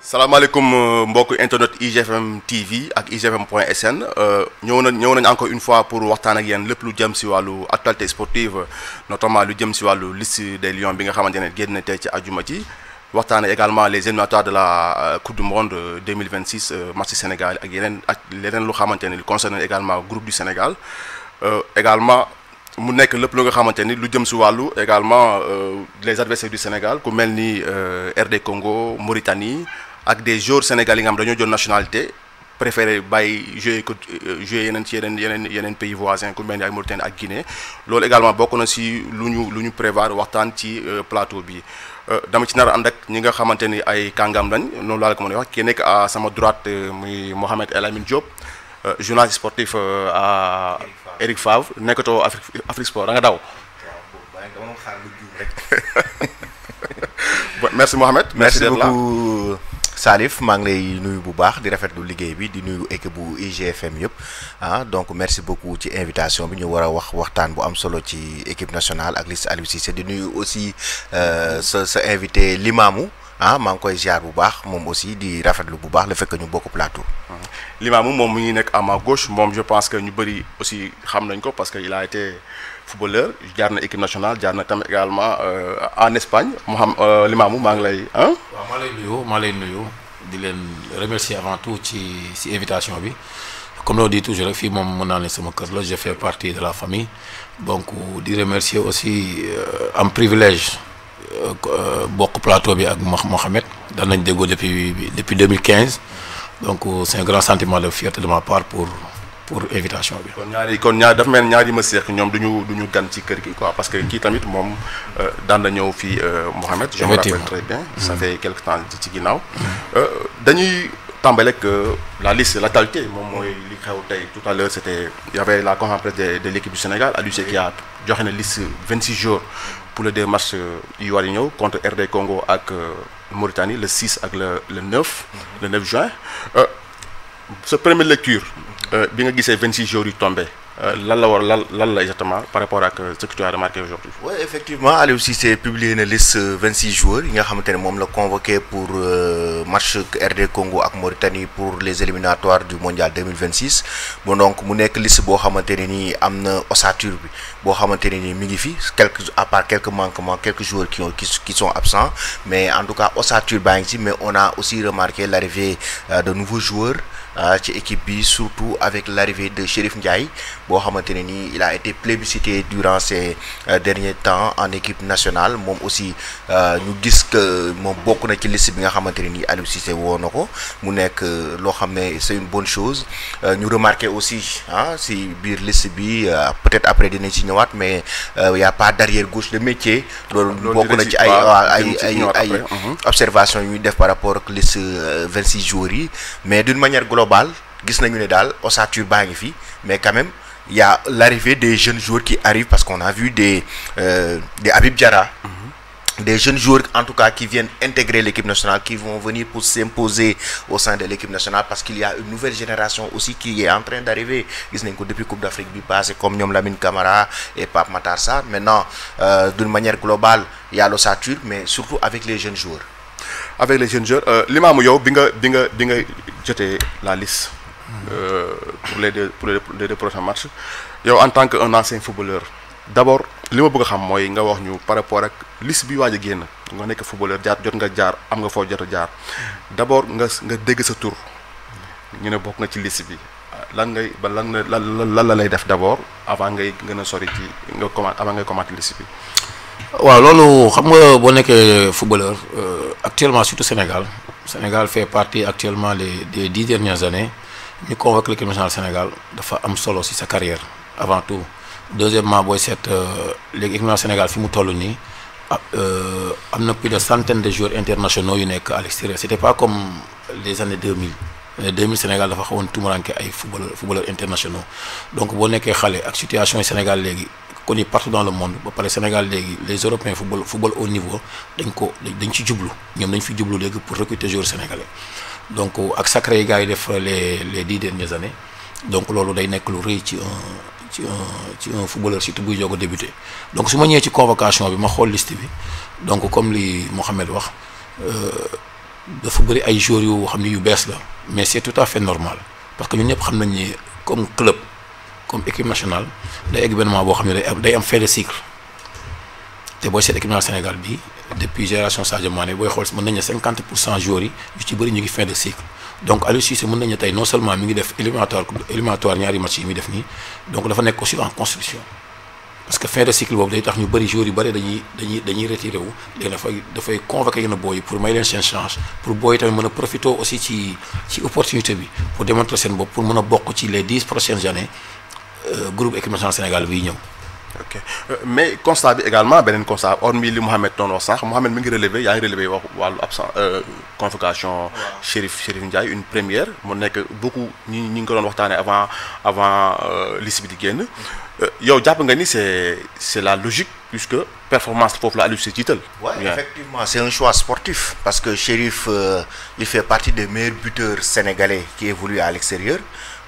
salaamaaleykum mbokk internet IGFM TV ak IGFM.sn ñëw nañ encore une fois pour waxtaan ak yéen lépp lu jëm si wàllu actualité sportive notamment lu jëm si wàllu liste des Lions bi nga xamante ne génn tey ci àjjuma ci waxtaanee également les éliminatoires de la Coupe du Monde 2026 match Sénégal ak leneen lu xamante ne concerne également groupe du Sénégal également mu nekk lépp lu nga xamante ni lu jëm si wàllu également les adversaires du Sénégal ku mel ni RD Congo Mauritanie ak des joueurs sénégalais yi nga xam dañoo jël nationalité préféré bàyyi jouer yeneen ci yeneen pays voisins ku mel ni ak Mauritanie ak Guinée loolu également bokk na si lu ñu prévoir waxtaan ci plateau bi dama ci nar a ànd ak ñi nga xamante ni ay kàngam lañ noonu laa la ko mën a wax ki nekk à sama droite muy Mohamed El Amin Diop journaliste sportif à Eric Favre nekkatoo Afrique Sport da nga daw. Merci Mohamed. merci beaucoup Salif maa ngi lay nuyu bu baax di rafetlu liggéey bi di nuyu équipe bu IGFM yëpp donc merci beaucoup ci invitation bi ñu war a waxtaan bu am solo ci équipe nationale ak liste Aliou Cissé di nuyu aussi sa invité Limamou maa ngi koy ziar bu baax moom aussi di rafetlu bu baax le fait que ñu bokk plateau. Limamou moom mu ngi nekk à ma gauche moom je pense que ñu bëri aussi xam nañ ko parce que il a été footballeur jaar na équipe nationale jaar na tamit également en Espagne Limamou maa ngi lay. waaw maa lay nuyu di leen remercier avant tout ci invitation bi comme loo dit toujours rek fii moom mën naa ne sama kër la je fais partie de la famille donc di remercier aussi am privilège bokk plateau bi ak Mohamed daan nañ déggoo depuis 2015 donc c'est un grand sentiment de fierté de ma part pour invitation bi. kon ñaari dafa mel ñaari ma seex ñoom duñu gan ci kër gi quoi parce que kii tamit moom daan na ñëw fii Mohamed. je me rappelle très bien. ça fait quelque temps ci ginnaaw. dañuy tàmbale ak la liste l'actualité moom mooy li xew tey tout à l'heure c'était il y avait la conférence de l'équipe du Sénégal Aliou Cissé qui a joxe na liste 26 jours pour les deux matchs yu war a ñëw contre RD Congo ak Mauritanie le 6 ak le 9 juin sa première lecture bi nga gisee 26 jours yu tombé lan la exactement par rapport ak ce que tu as remarqué aujourd'hui. Oui effectivement Aliou Cissé publié na liste 26 joueurs yi nga xamante ne moom la convoqué pour match RD Congo ak Mauritanie pour les éliminatoires du mondial 2026 bon donc mu nekk liste boo xamante ne nii am na ossature bi boo xamante ne nii mi ngi fi à part quelques manquements quelques joueurs qui sont absents mais en tout cas ossature baa ngi ci mais on a aussi remarqué l'arrivée de nouveaux joueurs ci équipe bi surtout avec l'arrivée de Chérif Ndiaye boo xamante ne nii il a été plébiscité durant ces derniers temps en équipe nationale moom aussi ñu gis que moom bokk na ci liste bi nga xamante ne nii Aliou Cissé woo na ko mu nekk loo xam ne c'est une bonne chose ñu remarqué aussi si biir liste bi peut-être après dinañ ci ñëwaat mais y a pas d'arrière gauche de métier loolu bokk na ci ay observations yu ñuy def par rapport ak liste 26 joueurs yi mais d'une manière globale gis nañu ne daal ossature baa ngi fi mais quand même il y a l'arrivée des jeunes joueurs qui arrivent parce qu'on a vu des Habib Diarra des jeunes joueurs en tout cas qui viennent intégrer l'équipe nationale qui vont venir pour s'imposer au sein de l'équipe nationale parce qu'il y a une nouvelle génération aussi qui est en train d'arriver gis nañ ko depuis Coupe d'Afrique bi passé comme ñoom Lamine Camara et Pape Matar Sarr maintenant d'une manière globale il y a l'ossature mais surtout avec les jeunes joueurs. Avec les jeunes joueurs Limamou yow bi nga jotee la liste pour les deux prochains matchs yow en tant que un ancien footballeur d'abord li ma bëgg a xam mooy nga wax ñu par rapport ak liste bi waaj a génn nga nekk footballeur jot nga jaar am nga foo jot a jaar d'abord nga dégg sa tur ñu ne bokk nga ci liste bi lan la lay def d'abord avant ngay gën a sori ci avant ngay commenter liste bi. waaw loolu xam nga boo nekkee footballeur actuellement surtout Sénégal fait partie actuellement des 10 dernières années ñu convoqué l'équipe nationale Sénégal dafa am solo ci sa carrière avant tout deuxièmement booy seet léegi équipe nationale Sénégal fi mu toll nii am na plus de centaines de joueurs internationaux yu nekk à l'extérieur c'était pas comme les années 2000 Sénégal dafa xawoon tumuranke ay footballeurs internationaux donc boo nekkee xale ak situation yi Sénégal léegi connu partout dans le monde ba pare Sénégal léegi les Européens football au niveau dañ ci jublu ñoom dañ fi jublu léegi pour recruter joueurs sénégalais donc ak sacré yi gars yi def les 10 dernières années donc loolu day nekk lu rëy ci un footballeur surtout buy joog a débuter donc su ma ñëwee ci convocation bi ma xool liste bi donc comme li Mohamed wax dafa bëri ay joueurs yu xam ne yu bees la mais c'est tout à fait normal parce que ñun ñëpp xam nañ ni comme club comme équipe nationale day egg benn moment boo xam ne day am fin de cycle te booy seet équipe nationale Sénégal bi depuis génération Sadio Mané booy xool mën nañ ne 50% joueurs yi yu ci bëri ñu ngi fin de cycle donc Aliou Cissé mën nañ ne tey non seulement mi ngi def éliminatoire ñaari match yi muy def nii donc dafa nekk aussi en construction parce que fin de cycle boobu day tax ñu bëri joueurs yu bëri dañuy retiré wu léegi dafay convoqué yenn booy yi pour may leen seen chance pour booy yi tamit mën a profité aussi ci opportunité bi pour démontrer seen bopp pour mën a bokk ci les 10 prochaines années groupe équipe nationale Sénégal biy ñëw. ok mais constat bi également beneen constat hormis li Mouhamed doon wax sànq Mouhamed mi ngi relevé yaa ngi relevé wax wàllu absent convocation Chérif Ndiaye une première mu nekk beaucoup ñi ngi ko doon waxtaanee avant liste bi di génn yow jàpp nga ni c'est la logique puisque performance foofu la Aliou Cissé jiital. Oui, effectivement c'est un choix sportif parce que Chérif il fait partie des meilleurs buteurs sénégalais qui évoluent à l'extérieur.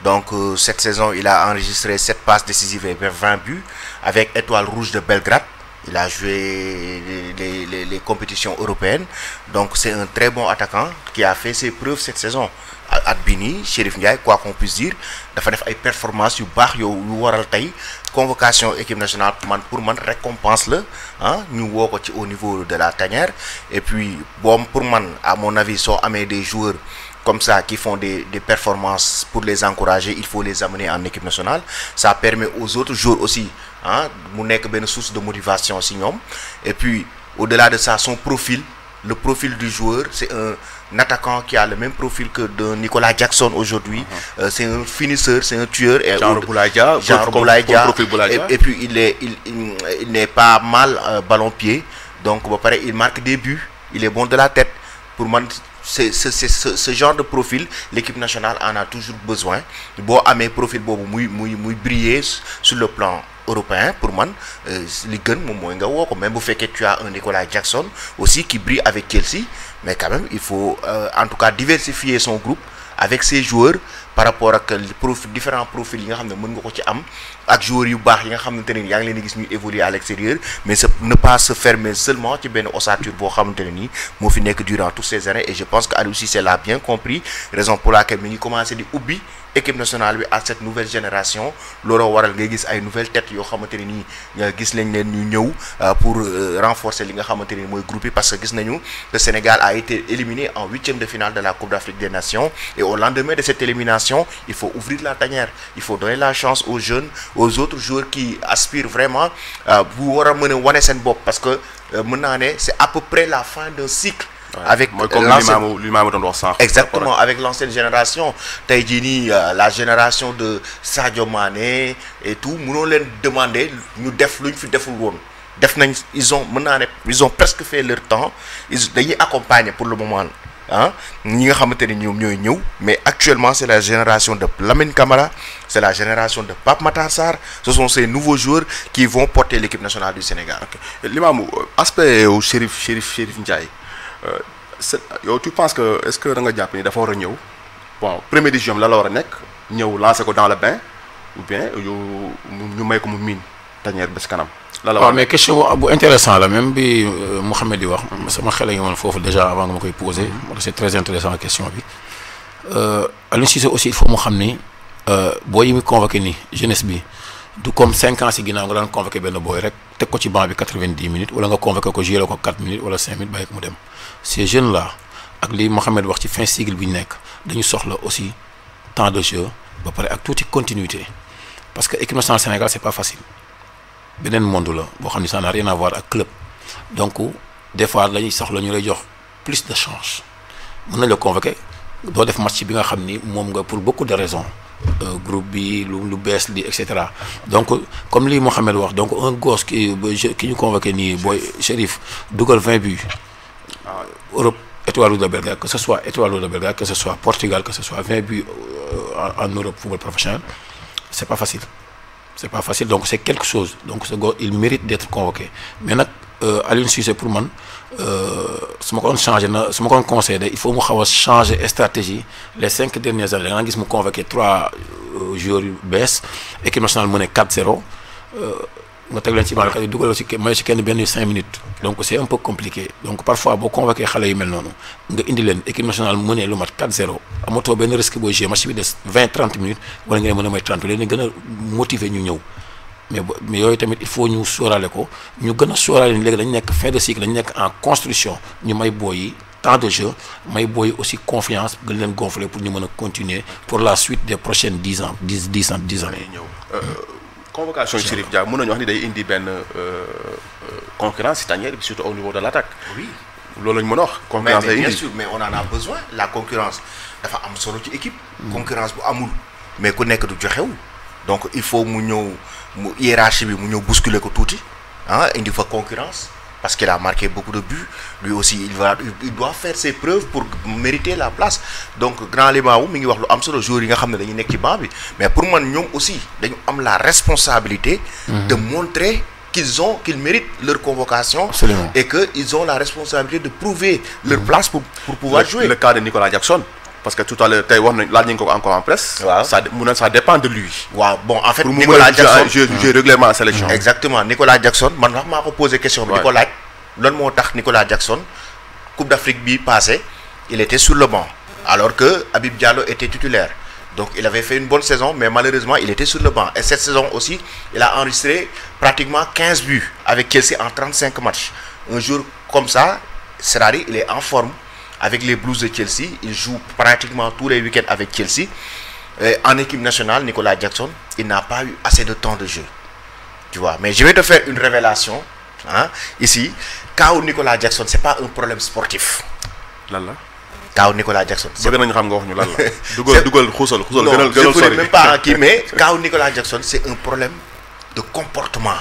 Donc cette saison il a enregistré 7 passes décisives et 20 buts avec Étoile Rouge de Belgrade. Il a joué les compétitions européennes. Donc c'est un très bon attaquant qui a fait ses preuves cette saison. At Bini, Chérif Ndiaye, quoi qu'on puisse dire, dafa def ay performances yu baax yu waral tey convocation équipe nationale pour man récompense la ah ñu woo ko ci au niveau de la tanière et puis bon pour man à mon avis soo amee des joueurs comme ça qui font des performances pour les encourager il faut les amener en équipe nationale ça permet aux autres joueurs aussi ah mu nekk benn source de motivation si ñoom et puis au-delà de ça son profil le profil du joueur c'est un attaquant qui a le même profil que de Nicolas Jackson aujourd'hui c'est un finisseur c'est un tueur et genre Boulaye Dia et puis il n'est pas mal ballon pied donc ba pare il marque des buts il est bon de la tête pour man c'est ce genre de profil l'équipe nationale en a toujours besoin boo amee profil boobu muy briller sur le plan européen pour man li gën moom mooy nga woo ko même bu fekkee tu as un Nicolas Jackson aussi qui brille avec Chelsea mais quand même il faut en tout cas diversifier son groupe avec ses joueurs par rapport ak différents profils yi nga xam ne mën nga ko ci am ak joueurs yu baax yi nga xamante ne yaa ngi leen di gis ñuy évoluer à l'extérieur mais ne pas se fermer seulement ci benn ossature boo xamante ne nii moo fi nekk durant toutes ces années et je pense que Aliou Cissé l'a bien compris raison pour laquelle mi ngi commencé di ubbi équipe nationale bi à cette nouvelle génération looloo waral ngay gis ay nouvelles têtes yoo xamante ne nii gis nañ leen ñu ñëw pour renforcer li nga xamante ne mooy groupe yi parce que gis nañu le Sénégal a été éliminé en 8e de finale de la Coupe d'Afrique des Nations et au lendemain de cette élimination il faut ouvrir la tanière il faut donner la chance aux jeunes aux autres joueurs qui aspirent vraiment bu war a mën a wane seen bopp parce que mën naa ne c'est à peu près la fin d'un cycle avec exactement avec l'ancienne génération tey jii nii la génération de Sadio Mané et tout mënoo leen demander ñu def lu ñu fi deful woon def nañ ils ont presque fait leur temps dañuy accompagner pour le moment ah ñi nga xamante ne ñoom ñooy ñëw mais actuellement c'est la génération de Lamine Camara c'est la génération de Pape Matar Sarr ce sont ces nouveaux joueurs qui vont porter l'équipe nationale du Sénégal. Limamou aspect wu Chérif Ndiaye yow tu penses que est-ce que da nga jàpp ni dafa war a ñëw bon première décision la war a nekk ñëw lancer ko dans le bain ou bien ñu may ko mu miin tanière ba si kanam. waaw mais question bu intéressant la même bi Mouhamed di wax sama xel a ngi woon foofu déjà avant nga ma koy poser c'est très intéressant la question bi Aliou Cissé aussi il faut mu xam ni boo yi muy convoqué ni jeunesse bi du comme 5 ans si ginnaaw nga daan convoqué benn booy rek teg ko ci banc bi 90 minutes wala nga convoqué ko joué ko 4 minutes wala 5 minutes bàyyi ko mu dem ces jeunes là ak li Mouhamed wax ci fin cycle bi ñu nekk dañu soxla aussi temps de jeu ba pare ak tuuti continuité parce que équipe nationale Sénégal c'est pas facile beneen monde la boo xam ne ça n'a rien à voir ak club donc des fois dañuy soxla ñu lay jox plus de chance mën nañ la convoquer doo def match bi nga xam ni moom nga pour beaucoup de raisons groupe bi lu bees li et cetera donc comme li Mohamed wax donc un gosse ki ñu convoqué nii booy Chérif dugal 20 buts Europe Étoile de Belgrade que ce soit Étoile de Belgrade que ce soit Portugal que ce soit 20 buts en Europe football professionnel c'est pas facile donc c'est quelque chose donc ce gars il mérite d'être convoqué mais nag Aliou Cissé pour man su ma ko doon changé na su ma ko doon conseillé il faut mu xaw a changer stratégie les 5 dernières années da nga gis mu convoqué 3 joueurs yu bees équipe nationale mu ne 4-0 nga teg leen ci banc yi dugaloo ci may ci kenn benn 5 minutes donc c'est un peu compliqué donc parfois boo convoqué xale yu mel noonu nga indi leen équipe nationale mënee lu mat 4-0 amatoo benn risque booy jouer match bi des 20-30 minutes wala ngeen mën a may 30 leen gën a motiver ñu ñëw mais yooyu tamit il faut ñu sóoraale ko ñu gën a sóoraale ni léegi dañu nekk fin de cycle dañu nekk en construction ñu may booy yi temps de jeu may booy aussi confiance gën leen gonfler pour ñu mën a continuer pour la suite des prochaines 10 ans 10 années. Convocation Chérif Dia mën nañu wax ni day indi benn concurrence tanière surtout au niveau de l'attaque. Oui. loolu lañu mën a wax. concurrence mais day bien indi sûr mais on en a besoin la concurrence dafa am solo ci équipe. concurrence bu amul mais ku nekk du joxewu donc il faut mu ñëw mu hiérarchie bi mu ñëw bousculer ko tuuti ah indi fa concurrence parce qu'il a marqué beaucoup de buts lui aussi il doit faire ses preuves pour mériter la place donc grand Limamou mi ngi wax lu am solo joueurs yi nga xam ne dañuy nekk ci banc bi mais pour man ñoom aussi dañu am la responsabilité de montrer qu'ils méritent leur convocation. Absolument. Et qu'ils ont la responsabilité de prouver leur place pour pouvoir jouer. Le cas de Nicolas Jackson parce que tout à l'heure tey wax nañ laaj nañ ko encore en presse. waaw ça dépend de lui. waaw bon en fait pour Nicolas Jackson jouer régulièrement sélection. exactement Nicolas Jackson man wax maa ko posé question bi. di ko laaj lan moo tax Nicolas Jackson Coupe d'Afrique bi passé il était sur le banc alors que Habib Diallo était titulaire. Donc il avait fait une bonne saison mais malheureusement il était sur le banc et cette saison aussi il a enregistré pratiquement 15 buts avec Chelsea en 35 matchs. Un jour comme ça, c'est-à-dire il est en forme avec les Blues de Chelsea, il joue pratiquement tous les week-ends avec Chelsea. En équipe nationale, Nicolas Jackson, il n'a pas eu assez de temps de jeu. Tu vois, mais je vais te faire une révélation hein, ici, quand Nicolas Jackson, c'est pas un problème sportif. Lan la Kaaw Nicolas Jackson. bëgg nañu xam nga wax ñu lan la. dugal xuusal non je ne même pas kii mais Kaaw Nicolas Jackson c'est un problème de comportement.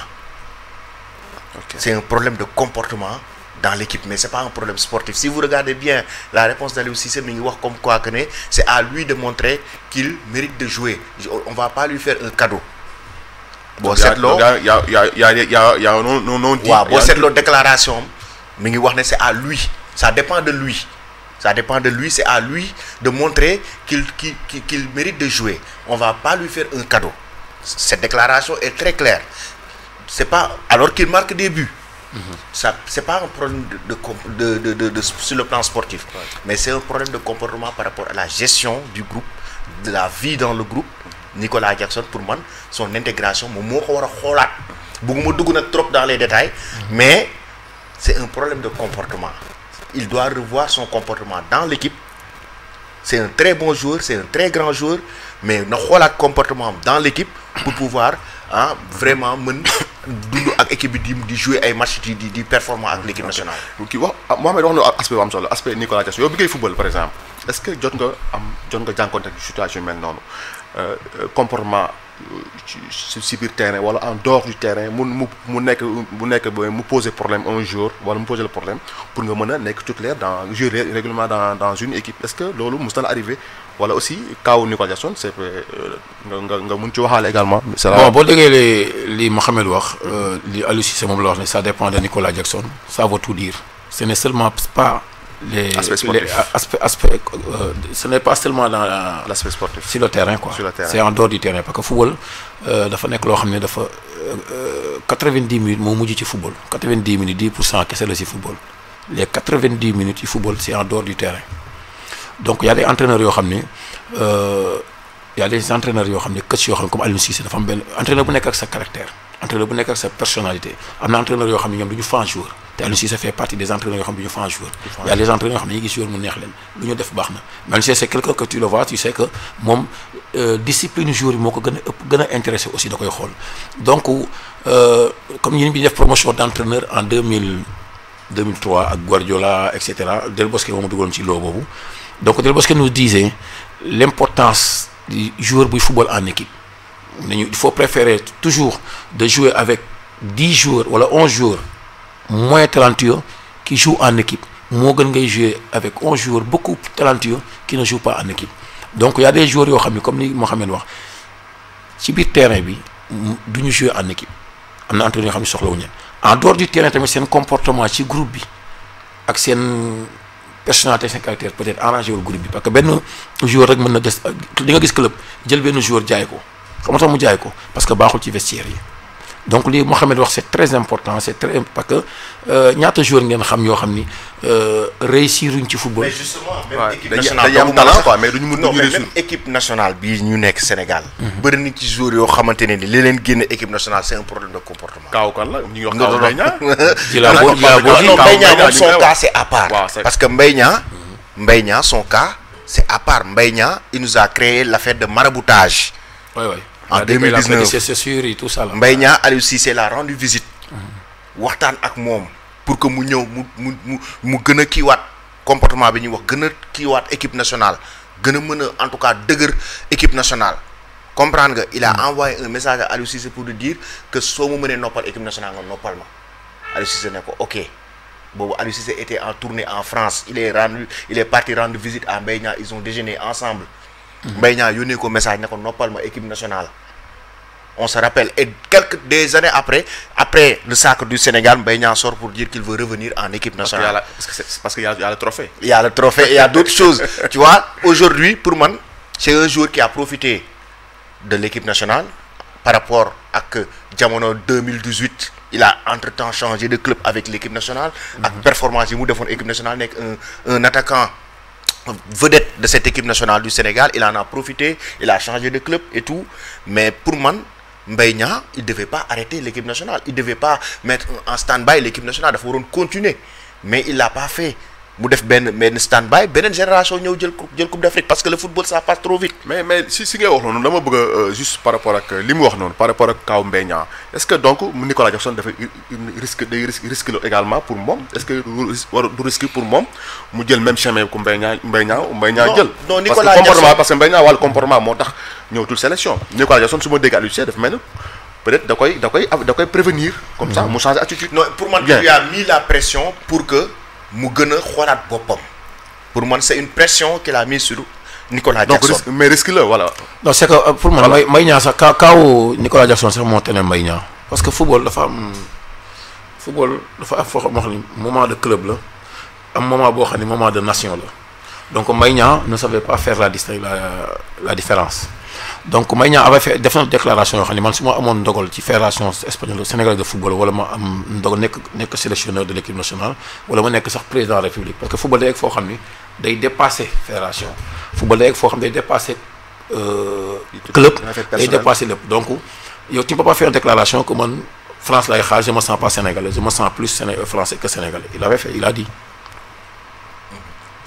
Ok. C'est un problème de comportement dans l'équipe mais c'est pas un problème sportif. Si vous regardez bien la réponse d'Aliou Cissé mi ngi wax comme quoi que ne c'est à lui de montrer qu'il mérite de jouer. On va pas lui faire un cadeau. boo seetloo yaa non dit. waaw boo seetloo déclaration mi ngi wax ne c'est à lui ça dépend de lui. Ça dépend de lui, c'est à lui de montrer qu'il mérite de jouer. On ne va pas lui faire un cadeau. Cette déclaration est très claire. C'est pas alors qu'il marque des buts. Ça, c'est pas un problème sur le plan sportif, mais c'est un problème de comportement par rapport à la gestion du groupe, de la vie dans le groupe. Nicolas Jackson, pour moi, son intégration, je ne trop dans les détails, mais c'est un problème de comportement. Il doit revoir son comportement dans l'équipe. C'est un très bon joueur, c'est un très grand joueur, mais il faut le comportement dans l'équipe pour pouvoir vraiment équipe de jouer ay match di performant avec l'équipe nationale. Mohamed wax na aspect bu am solo aspect Nicolas Jackson yow bi ngay football par exemple est-ce que jot nga jànkoonte ak situation mel noonu comportement ci biir terrain wala en dehors du terrain mu poser problème un jour wala mu poser le problème pour nga mën a nekk titulaire dans jouer régulièrement dans une équipe est-ce que loolu mos na la arrivé wala aussi kaw Nicolas Jackson c'est nga mun ci waxaale également. bon boo déggee li Mohamed wax li Aliou Cissé moom la wax ne ça dépend de Nicolas Jackson ça veut tout dire ce n'est seulement pas ce n'est pas seulement dans l'aspect sportif sur le terrain quoi. Sur le terrain. C'est en dehors du terrain parce que football dafa nekk loo xam ne dafa 90 minutes moo mujj ci football 90 minutes 10% kese la ci football les 90 minutes ci football c'est en dehors du terrain donc y a des entraîneurs yoo xam ne y a des entraîneurs yoo xam ne coach yoo xam ne comme Aliou Cissé dafa am benn entraîneur bu nekk ak sa caractère entraîneur bu nekk ak sa personnalité am na entraîneur yoo xam ne ñoom du ñu fan joueur te Aliou Cissé fait partie des entraîneurs yoo xam ne du ñu fan joueur y a des entraîneurs yoo xam ne ñu gis joueur mu neex leen lu ñu def baax na mais Aliou Cissé c'est quelqu'un que tu le vois tu sais que moom discipline joueur yi moo ko gën a intéressé aussi da koy xool donc comme ñun bi def promotion d'entraîneur en 2003 ak Guardiola et cetera Del Bosque moom dugaloon ci loo boobu donc Del Bosque nous disait l'importance du joueur buy football en équipe il faut préférer toujours de jouer avec 10 joueurs wala 11 joueurs moins talentueux qui jouent en équipe moo gën ngay jouer avec 11 joueurs beaucoup talentueux qui ne jouent pas en équipe donc il y a des joueurs yoo xam ne comme ni Mohamed wax ci biir terrain bi du ñu jouer en équipe am na entraîneur yoo xam ne soxlawuñu en dehors du terrain tamit seen comportement ci groupe bi ak seen personnalité seen caractère peut-être arrangé wul groupe bi parce que benn joueur rek mën na di nga gis club jël benn joueur jaay ko xam nga tax mu jaay ko parce que baaxul ci vestiaire yi donc li Mohamed wax c'est très important c'est très parce que ñaata joueur ngeen xam yoo xam ni réussir uñ ci football. mais justement même équipe nationale dañuy am talent quoi mais duñu mën a même équipe nationale bii ñu nekk Sénégal. bëri na ci joueurs yoo xamante ne ni li leen génne équipe nationale c'est un problème de comportement. Kaaw kan la ñu ngi wax Kaaw Mbaye Niang. Mbaye Niang son cas c'est à part. parce que Mbaye Niang son cas c'est à part. Mbaye Niang il nous a créé l'affaire de maraboutage. oui. en 2019 c'est sûr et tout ça là. Mbaye Niang Aliou Cissé la rendu visite. waxtaan ak moom pour que mu ñëw mu gën a kiiwaat comportement bi ñuy wax gën a kiiwaat équipe nationale gën a mën a en tout cas dëgër équipe nationale. comprendre nga il a envoyé un message à Aliou Cissé pour lui dire que soo mu mënee noppal équipe nationale nga noppal ma Aliou Cissé ne ko ok boobu Aliou Cissé était en tournée en France il est parti rendre visite à Mbaye Niang ils ont déjeuné ensemble. Mbaye Niang yónnee ko message ne ko noppal ma équipe nationale. on se rappelle et des années après le sacre du Sénégal Mbaye Niang sort pour dire qu'il veut revenir en équipe nationale. parce qu'il y a le trophée. Il y a le trophée et il y a d'autres choses. Tu vois, aujourd'hui pour moi c'est un joueur qui a profité de l'équipe nationale par rapport à que jamono 2018 il a entre-temps changé de club avec l'équipe nationale. ak performance yi mu defoon équipe nationale nekk un attaquant vedette de cette équipe nationale du Sénégal. Il en a profité, il a changé de club et tout, mais pour moi Mbaye Niang il devait pas arrêter l'équipe nationale, il devait pas mettre en stand-by l'équipe nationale, dafa waroon continuer, mais il l'a pas fait. mu def benn stand-by beneen génération ñëw jël coupe d'Afrique parce que le football ça passe trop vite. mais si ngay wax noonu dama bëgg a juste par rapport ak li mu wax noonu par rapport ak Kaaw Mbaye Niang est-ce que donc Nicolas Jackson dafa risque la également pour moom est-ce que du risque pour moom mu jël même chemin que Mbaye Niang jël. non Nicolas Jackson parce que Mbaye Niang wàllu comportement moo tax ñëwatul sélection Nicolas Jackson su ma dégg Aliou Cissé dafa mel ni peut-être da koy prévenir. comme ça mu changer attitude. non pour man il a mis la pression pour que. mu gën a xoolaat boppam pour man c'est une pression qu'il a mise sur Nicolas Jackson. donc mais risque la voilà. non c'est que pour man Mbaye Niang sax kaaw Nicolas Jackson sax moo tene Mbaye Niang parce que football dafa am foo xam ni moment de club la am moment boo xam ni moment de nation la donc Mbaye Niang ne savait pas faire la différence donc Mbaye Niang avait fait def na déclaration yoo xam ne man su ma amoon ndogal ci fédération espagnole sénégalaise de football wala ma am ndogal nekk sélectionneur de l'équipe nationale wala ma nekk sax président de la République parce que football day egg foo xam ni day dépasser fédération football day egg foo xam ne day dépasser club day dépasser lépp donc yow tu ne peux pas faire une déclaration que man France lay xaar je me sens pas sénégalais je me sens plus français que sénégalais il a dit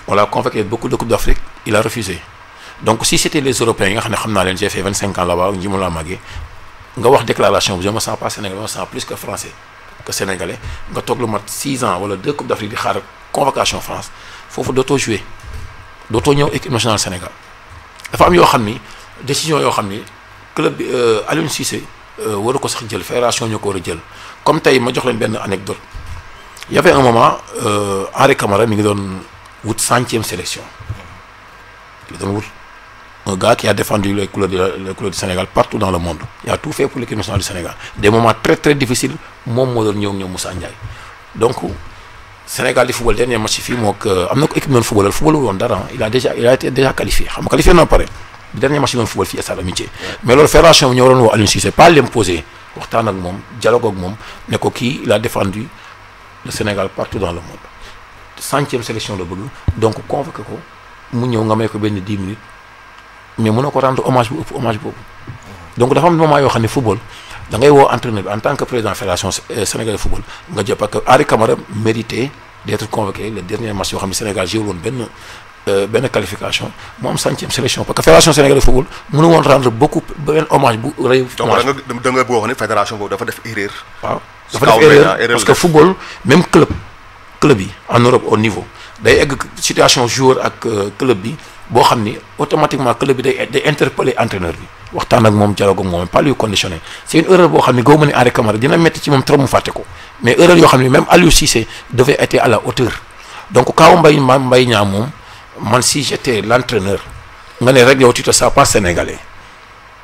on l'a convoqué beaucoup de coupes d'Afrique il a refusé. Donc si c'était les Européens yi nga xam ne xam naa leen j'ai fait 25 ans là-bas nji ma laa màggee nga wax déclaration bi je me sens pas sénégalais je me sens plus que français que sénégalais nga toog lu mat 6 ans wala 2 coupes d'Afrique di xaar convocation France foofu dootoo jouer dootoo ñëw équipe nationale Sénégal dafa am yoo xam ni décision yoo xam ni club bi Aliou Cissé waru ko sax jël fédération ñoo ko war a jël comme tey ma jox leen benn anecdote il y avait un moment Henri Camara mi ngi doon wut 100e sélection mi ngi doon wut un gars qui a défendu les couleurs du Sénégal partout dans le monde il a tout fait pour l'équipe nationale du Sénégal des moments très très difficiles moom moo doon ñëw Moussa Ndiaye donc Sénégal di football dernier match fii moo am na ko équipe doon football woon dara il a été déjà qualifié xam nga qualifié na pare dernier match doon football fii Stade Amitié mais loolu fédération bi ñoo waroon woo Aliou Cissé pas l'imposer waxtaan ak moom dialogue ak moom ne ko kii il a défendu le Sénégal partout dans le monde 100e sélection la bëgg donc convoqué ko mu ñëw nga may ko benn 10 minutes mais mën na ko rendre hommage bu ëpp hommage boobu donc dafa am moment yoo xam ne football da ngay woo entraîneur bi en tant que président fédération sénégalaise de football nga jël parce que Henri Camara méritait d'être convoqué le dernier match yoo xam ne Sénégal joué woon benn qualification mu am 100e sélection parce que fédération sénégalaise de football mënu woon rendre beaucoup benn hommage bu rëy. donc da nga bëgg wax ne fédération boobu dafa def erreur. waaw dafa def erreur parce que football même club yi en Europe au niveau day egg situation joueur ak club bi. boo xam ni automatiquement club bi day interpeller entraîneur bi waxtaan ak moom dialogue ak moom pas lui conditionner c'est une erreur boo xam ni goo ma ne Henri Camara dina métti ci moom trop mu fàtte ko mais erreur yoo xam ni même Aliou Cissé devait être à la hauteur donc kaaw Mbaye Niang moom man si j'étais l'entraîneur nga ne rek yow tu te sens pas sénégalais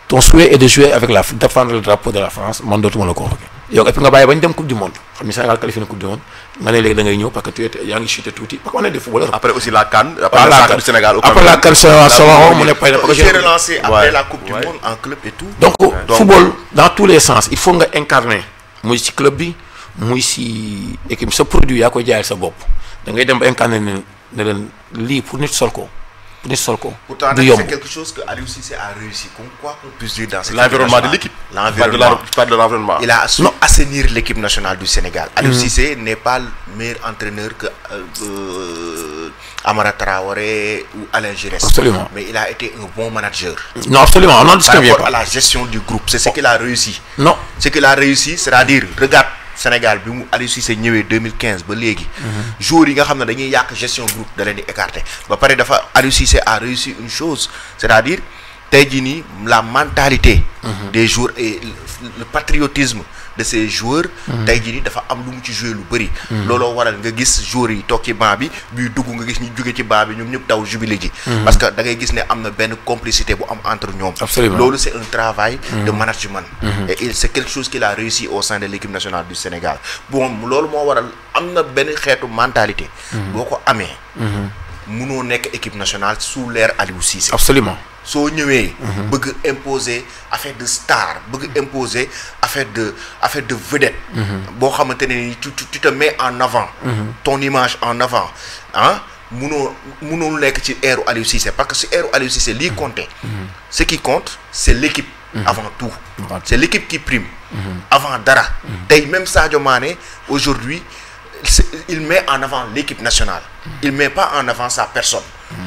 ton souhait est de jouer avec défendre le drapeau de la France man dootuma la convoquer yow et puis nga bàyyi bañ dem coupe du monde xam ni Sénégal qualifié na coupe du monde nga ne léegi da ngay ñëw parce que tu étais yaa ngi chuté tuuti parce que on est des footballeurs. Après aussi la CAN. Après la CAN du Sénégal. Après la CAN Senghor mu ne pay na. J'ai relancé après la coupe du monde en club et tout. donc football dans tous les sens il faut nga incarner muy si club bi muy si équipe sa produit yaa koy jaayal sa bopp da ngay dem ba incarner ne leen lii pour nit sol ko. Pourtant, c'est quelque chose que Aliou Cissé a réussi. Quoi qu'on puisse dire dans cette l'environnement de l'équipe. Pas de l'environnement. Il a su assainir l'équipe nationale du Sénégal. Aliou Cissé n'est pas le meilleur entraîneur que Amara Traoré ou Alain Giresse. Absolument. Mais il a été un bon manager. Non, absolument. On n'en discute pas. Par rapport à la gestion du groupe, c'est ce qu'il a réussi. Non. Ce qu'il a réussi, c'est-à-dire, regarde, Sénégal bi mu Aliou Cissé ñëwee 2015 ba léegi. joueurs yi nga xam ne dañuy yàq gestion groupe da leen di écarter ba pare dafa Aliou Cissé a réussi une chose c'est-à-dire tey jii nii la mentalité. des joueurs et le patriotisme de ces joueurs. tey jii nii dafa am lu mu ci joué lu bëri. looloo waral nga gis joueurs yi toog ci banc bi buy dugg nga gis ñu jóge ci banc bi ñoom ñëpp daw jubilé ji. parce que da ngay gis ne am na benn complicité bu am entre ñoom. Absolument. loolu c'est un travail de management. et c'est quelque chose qu'il a réussi au sein de l'équipe nationale du Sénégal bon loolu moo waral am na benn xeetu mentalité. boo ko amee. munoo nekk équipe nationale sous l'ère Aliou Cissé. Absolument. soo ñëwee. bëgg imposer affaire de star bëgg imposer affaire de vedette. boo xamante ne ni tu te mets en avant. ton image en avant ah munoo nekk ci ère Aliou Cissé parce que ci ère Aliou Cissé lii compter. ce qui compte c'est l'équipe. avant tout. C'est l'équipe qui prime. Avant dara. tey même Sadio Mané aujourd'hui il met en avant l'équipe nationale. Il met pas en avant sa personne.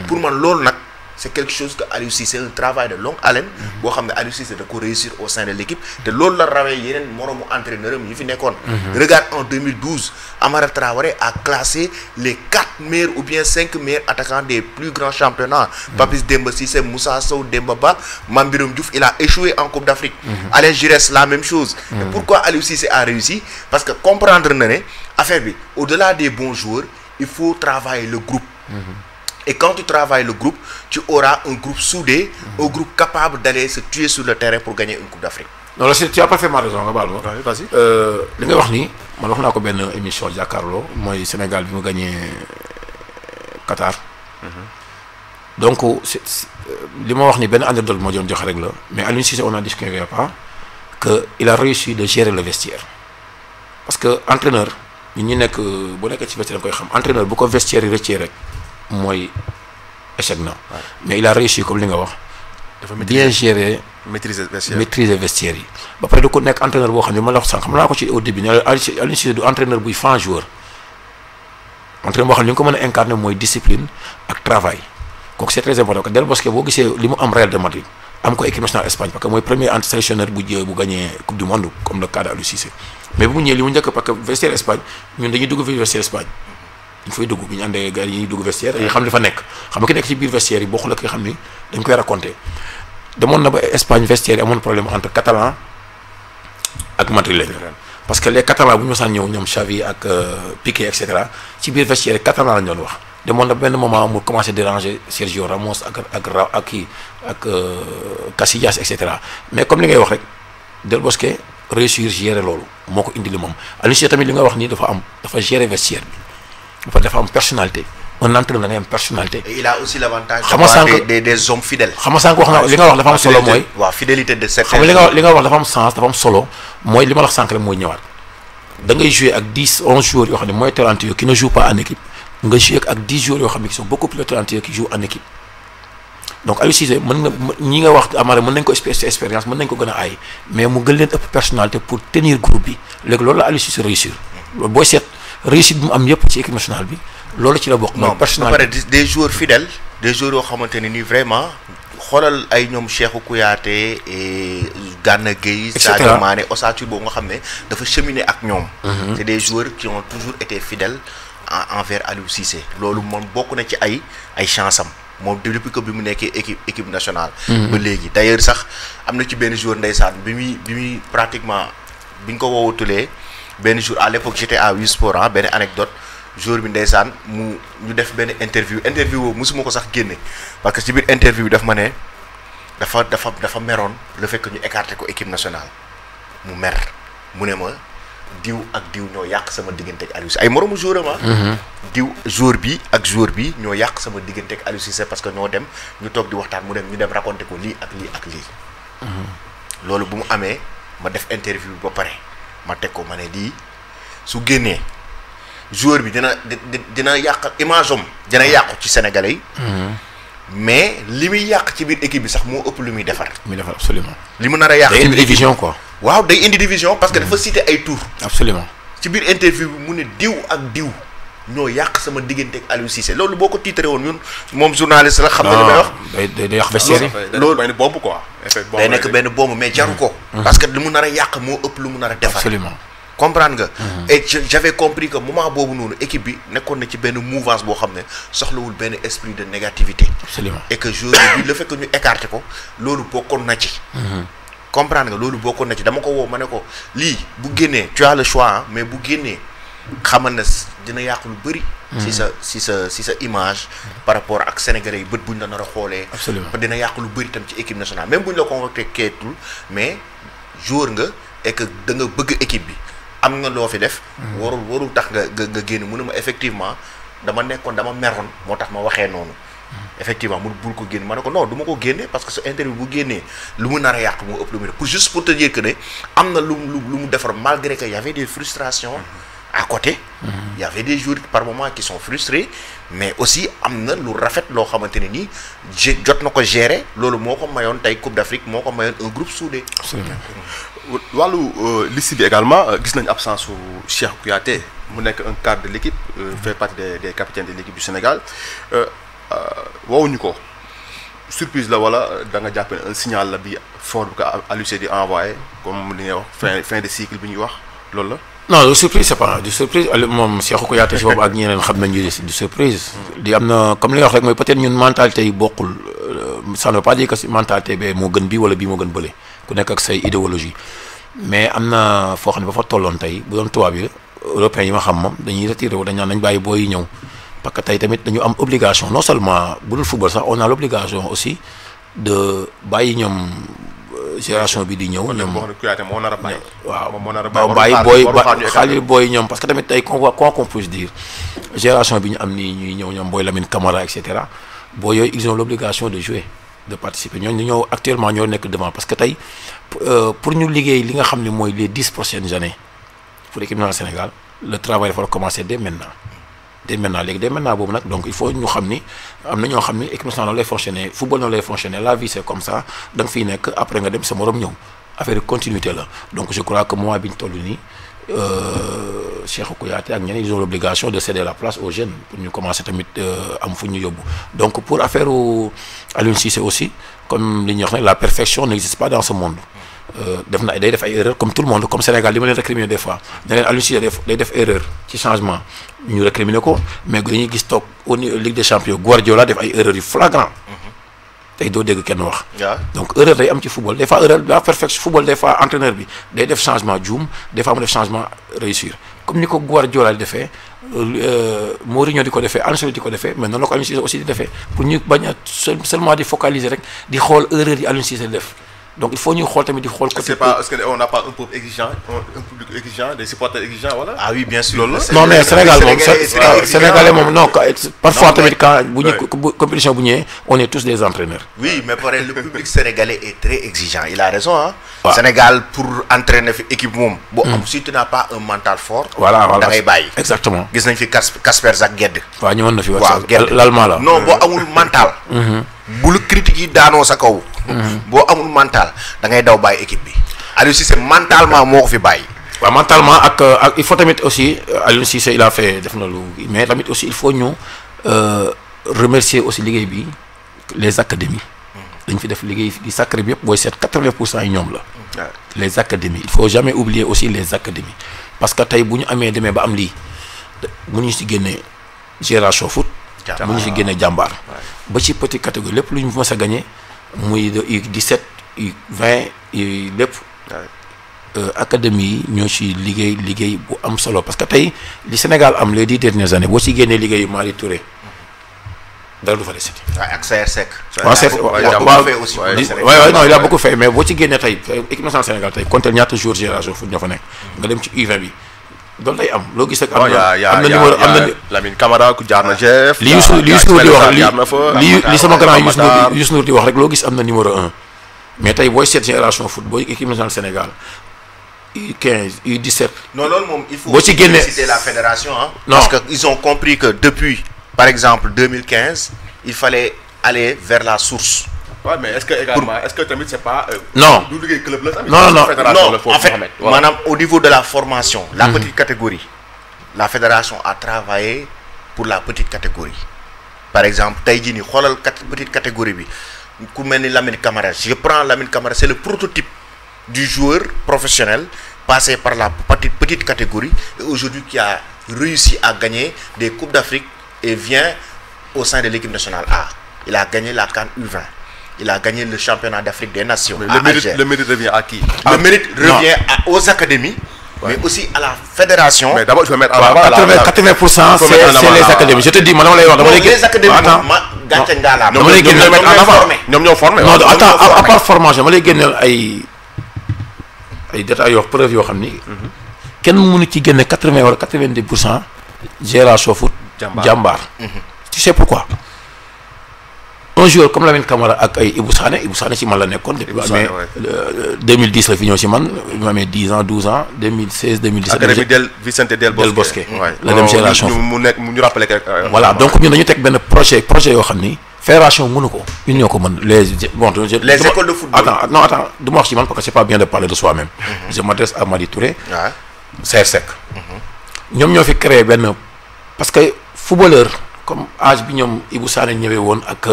Pour man loolu nag c'est quelque chose que Aliou Cissé c'est un travail de longue haleine boo xam ne Aliou Cissé da ko réussir au sein de l'équipe te loolu la rawee yeneen moroomu entraîneur am yi fi nekkoon. Regarde en 2012 Amara Traoré a classé les 4 meilleurs ou bien 5 meilleurs attaquants des plus grands championnats. Papis Demba Cissé, Moussa Sow, Demba Ba, Mame Biram Diouf, il a échoué en Coupe d'Afrique. Alain Giresse la même chose. Et pourquoi Aliou Cissé a réussi? Parce que comprendre na ne affaire bi au-delà des bons joueurs il faut travailler le groupe. Et quand tu travailles le groupe, tu auras un groupe soudé, un groupe capable d'aller se tuer sur le terrain pour gagner une Coupe d'Afrique. Non, là, tu as parfaitement raison, nga baal ma. Vas-y. li nga wax nii man wax naa ko benn émission jàkkaarloo mooy Sénégal bi mu gagné Qatar. Donc li ma wax ni benn anecdote moo doon joxe rek la mais Aliou Cissé on n'en discute pas que il a réussi de gérer le vestiaire parce que entraîneur ñi nekk bu nekkee ci vestiaire da koy xam entraîneur bu ko vestiaire yi rëccee rek mooy échec na. mais il a réussi comme li nga wax. dafa bien gérer. maîtriser vestiaire yi. ba pare du ko nekk entraîneur boo xam ne ma la wax sànq xam naa ko ci au début ne Aliou Cissé du entraîneur buy fan joueur. entraîneur boo xam ne li nga ko mën a incarner mooy discipline ak travail kooku c'est très important que Del Bosque boo gisee li mu am Real de Madrid am ko équipe nationale Espagne parce que mooy premier sélectionneur bu gagné coupe du monde comme le cas de Aliou Cissé mais bu mu ñëwee li mu njëkk parce que vestiaire Espagne ñun dañuy dugg fi vestiaire Espagne. ñu fay dugg bi ñu àndee gars yi ñuy dugg vestiaire yi xam li fa nekk xam nga ki nekk ci biir vestiaire yi bokkul ak ki nga xam ni dañ koy raconter demoon na ba Espagne vestiaire yi amoon problème entre catalan ak madrilène parce que les catalans bu ñu mosaan ñëw ñoom Xavi ak Piqué et cetera ci biir vestiaire yi catalan la ñu doon wax demoon na benn moment mu commencé déranger Sergio Ramos ak Casillas et cetera mais comme li ngay wax rek Del Bosque réussir gérer loolu moo ko indi li moom Aliou Cissé tamit li nga wax nii dafa gérer vestiaire bi dafa am personnalité un entraîneur da ngay am personnalité. Et il a aussi l'avantage d'avoir des hommes fidèles. xam nga sànq wax na li nga wax dafa am solo mooy. waaw fidélité de certains. xam nga li nga wax dafa am sens dafa am solo mooy li ma la wax sànq rek mooy ñëwaat da ngay jouer ak 10 11 joueurs yoo xam ne mooy talentueux qui ne joue pas en équipe nga jouer ak 10 joueurs yoo xam ne qui sont beaucoup plus talentueux qui jouent en équipe donc Aliou Cissé mën nga ñi nga wax Amara mën nañ ko expérience mën nañ ko gën a aay mais mu gën leen ëpp personnalité pour tenir groupe bi léegi loolu la Aliou Cissé réussir loolu booy seet réussite bi mu am yëpp ci équipe nationale bi loolu ci la bokk. non ba pare des joueurs fidèles des joueurs yoo xamante ne ni vraiment xoolal ay ñoom Cheikhou Kouyaté et Gana Gueye. Sadio Mané ossature boobu nga xam ne dafa cheminer ak ñoom. c'est des joueurs qui ont toujours été fidèles envers Aliou Cissé loolu moom bokk na ci ay chance am moom depuis que bi mu nekkee équipe nationale. ba léegi d'ailleurs sax am na ci benn joueur ndeysaan bi muy pratiquement bi ñu ko woowatulee benn jour à l'époque j'étais à Wii Sport benn anecdote jour bi ndeysaan ñu def benn interview boobu mosuma ko sax génne parce que ci biir interview bi daf ma ne dafa meroon le fait que ñu écarté ko équipe nationale mu mer mu ne ma diw ak diw ñoo yàq sama diggante ak Aliou Cissé ay moromu joueur ma diw joueur bi ak joueur bi ñoo yàq sama diggante ak Aliou Cissé parce que ñoo dem ñu toog di waxtaan ñu dem raconter ko lii ak lii ak lii loolu bu mu amee ma def interview ba pare ma teg ko ma ne lii su génnee joueur bi dina yàq image am dina yàqu ci sénégalais yi mais li muy yàq ci biir équipe bi sax moo ëpp lu muy defar. Absolument. li mu nar a yàq day indi division quoi. waaw day indi division parce que dafa cité ay tour. Absolument. ci biir interview bi mu ne diw ak diw ñoo yàq sama diggante ak Aliou Cissé loolu boo ko titré woon ñun moom journaliste la. xam nga li may wax day yàq vestiaire yi. loolu benn bombe quoi. day nekk benn bombe mais jaru ko. parce que li mu nar a yàq moo ëpp lu mu nar a defar. Absolument. comprendre nga. et j'avais compris que moment boobu noonu équipe bi nekkoon na ci benn mouvance boo xam ne soxlawul benn esprit de négativité. Absolument. et que joueur bi le fait que ñu écarté ko loolu bokkoon na ci. comprendre nga loolu bokkoon na ci dama ko woo ma ne ko lii bu génnee tu as le choix mais bu génnee xamal na dina yàq lu bëri. si sa image. par rapport ak sénégalais yi bët buñ la nar a xoolee. Absolument. dina yàq lu bëri tam ci équipe nationale même buñ la convoqué keetul mais joueur nga et que da nga bëgg équipe bi. am nga loo fi def. warul tax nga génn mu ne ma effectivement dama meroon moo tax ma waxee noonu. effectivement mu bul ko génn ma ne ko non du ma ko génne parce que sa interview bu génnee lu mu nar a yàq moo ëpp lu mu def pour te dire que ne am na lu mu defar malgré que y avait des frustrations. à côté. y avait des joueurs par moment qui sont frustrés mais aussi am na lu rafet loo xamante ne nii jot na ko gérer loolu moo ko mayoon tey Coupe d'Afrique moo ko mayoon un groupe soudé. wàllu liste bi également gis nañu absence su Cheikh Kouyaté mu nekk un cadre de l'équipe fait partie des capitaines de l'équipe du Sénégal woowuñu ko surprise la wala da nga jàpp ne un signal la bi fort bu ko Aliou Cissé di envoyé comme li ngay wax fin de cycle bi ñuy wax loolu la. non du surprise c'est pas du surprise moom Cheikhou Kouyaté si boobu ak ñeneen xam nañu du surprise. di am na comme li nga wax rek mooy peut-être ñun mentalité yi bokkul ça ne veut pas dire que si mentalité bee moo gën bii wala bii moo gën bële ku nekk ak say idéologie mais am na foo xam ne ba fa tolloon tey bu doon tubaab yi européens yi ma xam moom dañuy retiré wu dañ naan nañ bàyyi booy yi ñëw parce que tey tamit dañu am obligation non seulement bu dul football sax on a l'obligation aussi de bàyyi ñoom. génération bi di ñëw ñoom moo nar a bàyyi. waaw moo nar a bàyyi xaalis booy ñoom parce que tamit tey quoi qu'on puisse dire génération bi ñu am nii ñuy ñëw ñoom booy Lamine Camara et cetera booy yooyu ils ont l'obligation de jouer de participer ñooñu ñoo actuellement ñoo nekk devant parce que tey pour ñu liggéey li nga xam ne mooy les 10 prochaines années pour l'équipe nationale Sénégal le travail dafa commencer dès maintenant boobu nag donc il faut ñu xam ni am na ñoo xam ni équipe nationale noonu lay fonctionner football noonu lay fonctionner la vie c'est comme ça da nga fiy nekk après nga dem sa morom ñëw affaire continuité la donc je crois que moment bi ñu toll nii Cheikhou Kouyaté ak ñeneen ils ont l'obligation de céder la place aux jeunes pour ñu commencer tamit am fu ñu yóbbu donc pour affaire Aliou Cissé aussi comme li ñuy wax ne la perfection n'existe pas dans ce monde def na day def ay erreurs comme tout le monde comme Sénégal li ma leen récriminer des fois da leen Aliou Cissé day def erreur ci changement ñu récriminer ko mais dañuy gis toog au niveau Ligue des Champions Guardiola def ay erreurs yu flagrant tey doo dégg kenn wax. donc erreur day am ci football des fois erreur la perfection football des fois entraîneur bi day def changement juum des fois mu def changement réussir comme ni ko Guardiola di defee Mourinho di ko defee Ancelotti di ko defee mais noonu la ko Aliou Cissé aussi di defee pour ñu bañ a seulement di focaliser rek di xool erreur yi Aliou Cissé def. donc il faut ñu xool tamit di xool. c'est pas est-ce que on n'a pas un peuple exigeant un public exigeant des supporters exigeants voilà. ah oui bien sûr. non mais Sénégal moom Sénégalais moom non parfois tamit quand bu ñu compétition bu ñëwee on est tous des entraîneurs. oui mais pareil le public sénégalais est très exigeant il a raison ah. waaw Sénégal pour entraîner fi équipe moom. boo am si tu n'as pas un mental fort. voilà da ngay bàyyi. exactement gis nañ fi Kasper Zak-Guedde. waaw ñëwoon na fi. waaw Guedde l'allemand la. non boo amul mental. bu la critique yi daanoo sa kaw. boo amul mental da ngay daw bàyyi équipe bi Aliou Cissé mentalement moo ko fi bàyyi. waaw mentalement ak il faut tamit aussi Aliou Cissé il a fait def na lu mais tamit aussi il faut ñu remercier aussi liggéey bi les académies. dañ fi def liggéey di sacré bi yëpp booy seet 80% yi ñoom la. les académies il faut jamais oublier aussi les académies parce que tey bu ñu amee demee ba am lii mënuñu si génne Génération Foot. mënuñu si génne jàmbaar. ba ci petite catégorie lépp lu ñu mës a gagné. muy de U17 U20 U lépp académie yi ñoo ci liggéey bu am solo parce que tey li Sénégal am les 10 dernières années boo ci génnee liggéeyu Mali Touré dara du fa desati. waaw ak Saër Seck. non il a beaucoup fait mais boo ci génnee tey équipe nationale Sénégal tey compter ñaata joueurs Génération Foot ñoo fa nekk. nga dem ci U20 bi doon day am loo gis rek. am na numéro am na Lamine Camara ku jaar na chef. li Youssou Ndour di wax li sama grand Youssou Ndour di wax rek loo gis am na numéro 1 mais tey booy seet Génération Foot booy équipe nationale Sénégal U15 U17. non loolu moom il faut boo ci génnee citer la fédération hein. Non. Parce que ils ont compris que depuis par exemple 2015 il fallait aller vers la source. Ouais, mais est-ce que également est-ce que tamit c'est pas non du liggéey club la tamit. Non, En fait maanaam au niveau de la formation la petite catégorie la fédération a travaillé pour la petite catégorie par exemple tey jii nii xoolal petite catégorie bi ku mel ni Lamine Camara je prends Lamine Camara c'est le prototype du joueur professionnel passé par la petite catégorie et aujourd'hui qui a réussi à gagner des coupes d'Afrique et vient au sein de l'équipe nationale A. Il a gagné la CAN U20. Il a gagné le championnat d'Afrique des Nations. Le mérite revient à qui? Le mérite revient aux académies, mais aussi à la fédération. Mais d'abord, je vais mettre en avant 80% c'est les académies. Je te dis, madame, les académies, ñoom ñoo formé. Non, attends, à part formation, je vais gagner ay détails yoo preuve yoo xam ni. kenn mënu ci génne 80 wala 90% Génération Foot. Jàmbaar. Tu sais pourquoi? Un joueur comme Lamine Camara ak ay Ibou Sané ci man la nekkoon depuis mais 2010 la fi ñëw ci man bi ma amee 10 ans 12 ans 2016 2017. académie del Vicente Del Bosque. la dem Génération Foot mu nekk mu ñu rappelé que. voilà donc ñun dañu teg benn projet yoo xam ni fédération mënu ko ñun ñoo ko mën les écoles de football. Attends du ma wax ci man parce que c'est pas bien de parler de soi-même. Je m'adresse à Madi Touré. Saër Seck. ñoom ñoo fi créé benn parce que footballeur comme âge bi ñoom Ibou Sané ñëwee woon ak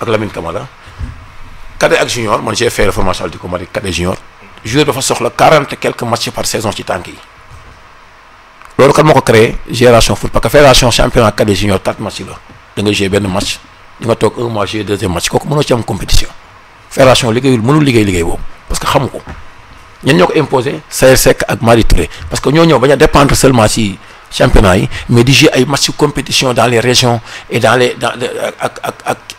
Lamine Camara cadet ak junior man j'ai fait la formation du comité cadet junior joueur dafa soxla 40 et quelques matchs par saison ci tànk yi loolu kan moo ko créé Génération Foot parce que fédération championnat cadet junior 4 matchs la da nga jouer benn match di nga toog un mois jouer deuxième match kooku mënoo ci am compétition fédération mënul liggéey boobu parce que xamu ko ñen ñoo ko imposé Saër Seck ak Madi Touré parce que ñoo ñëw bañ a dépendre seulement ci championnat yi mais di jouer ay match compétition dans les régions et dans les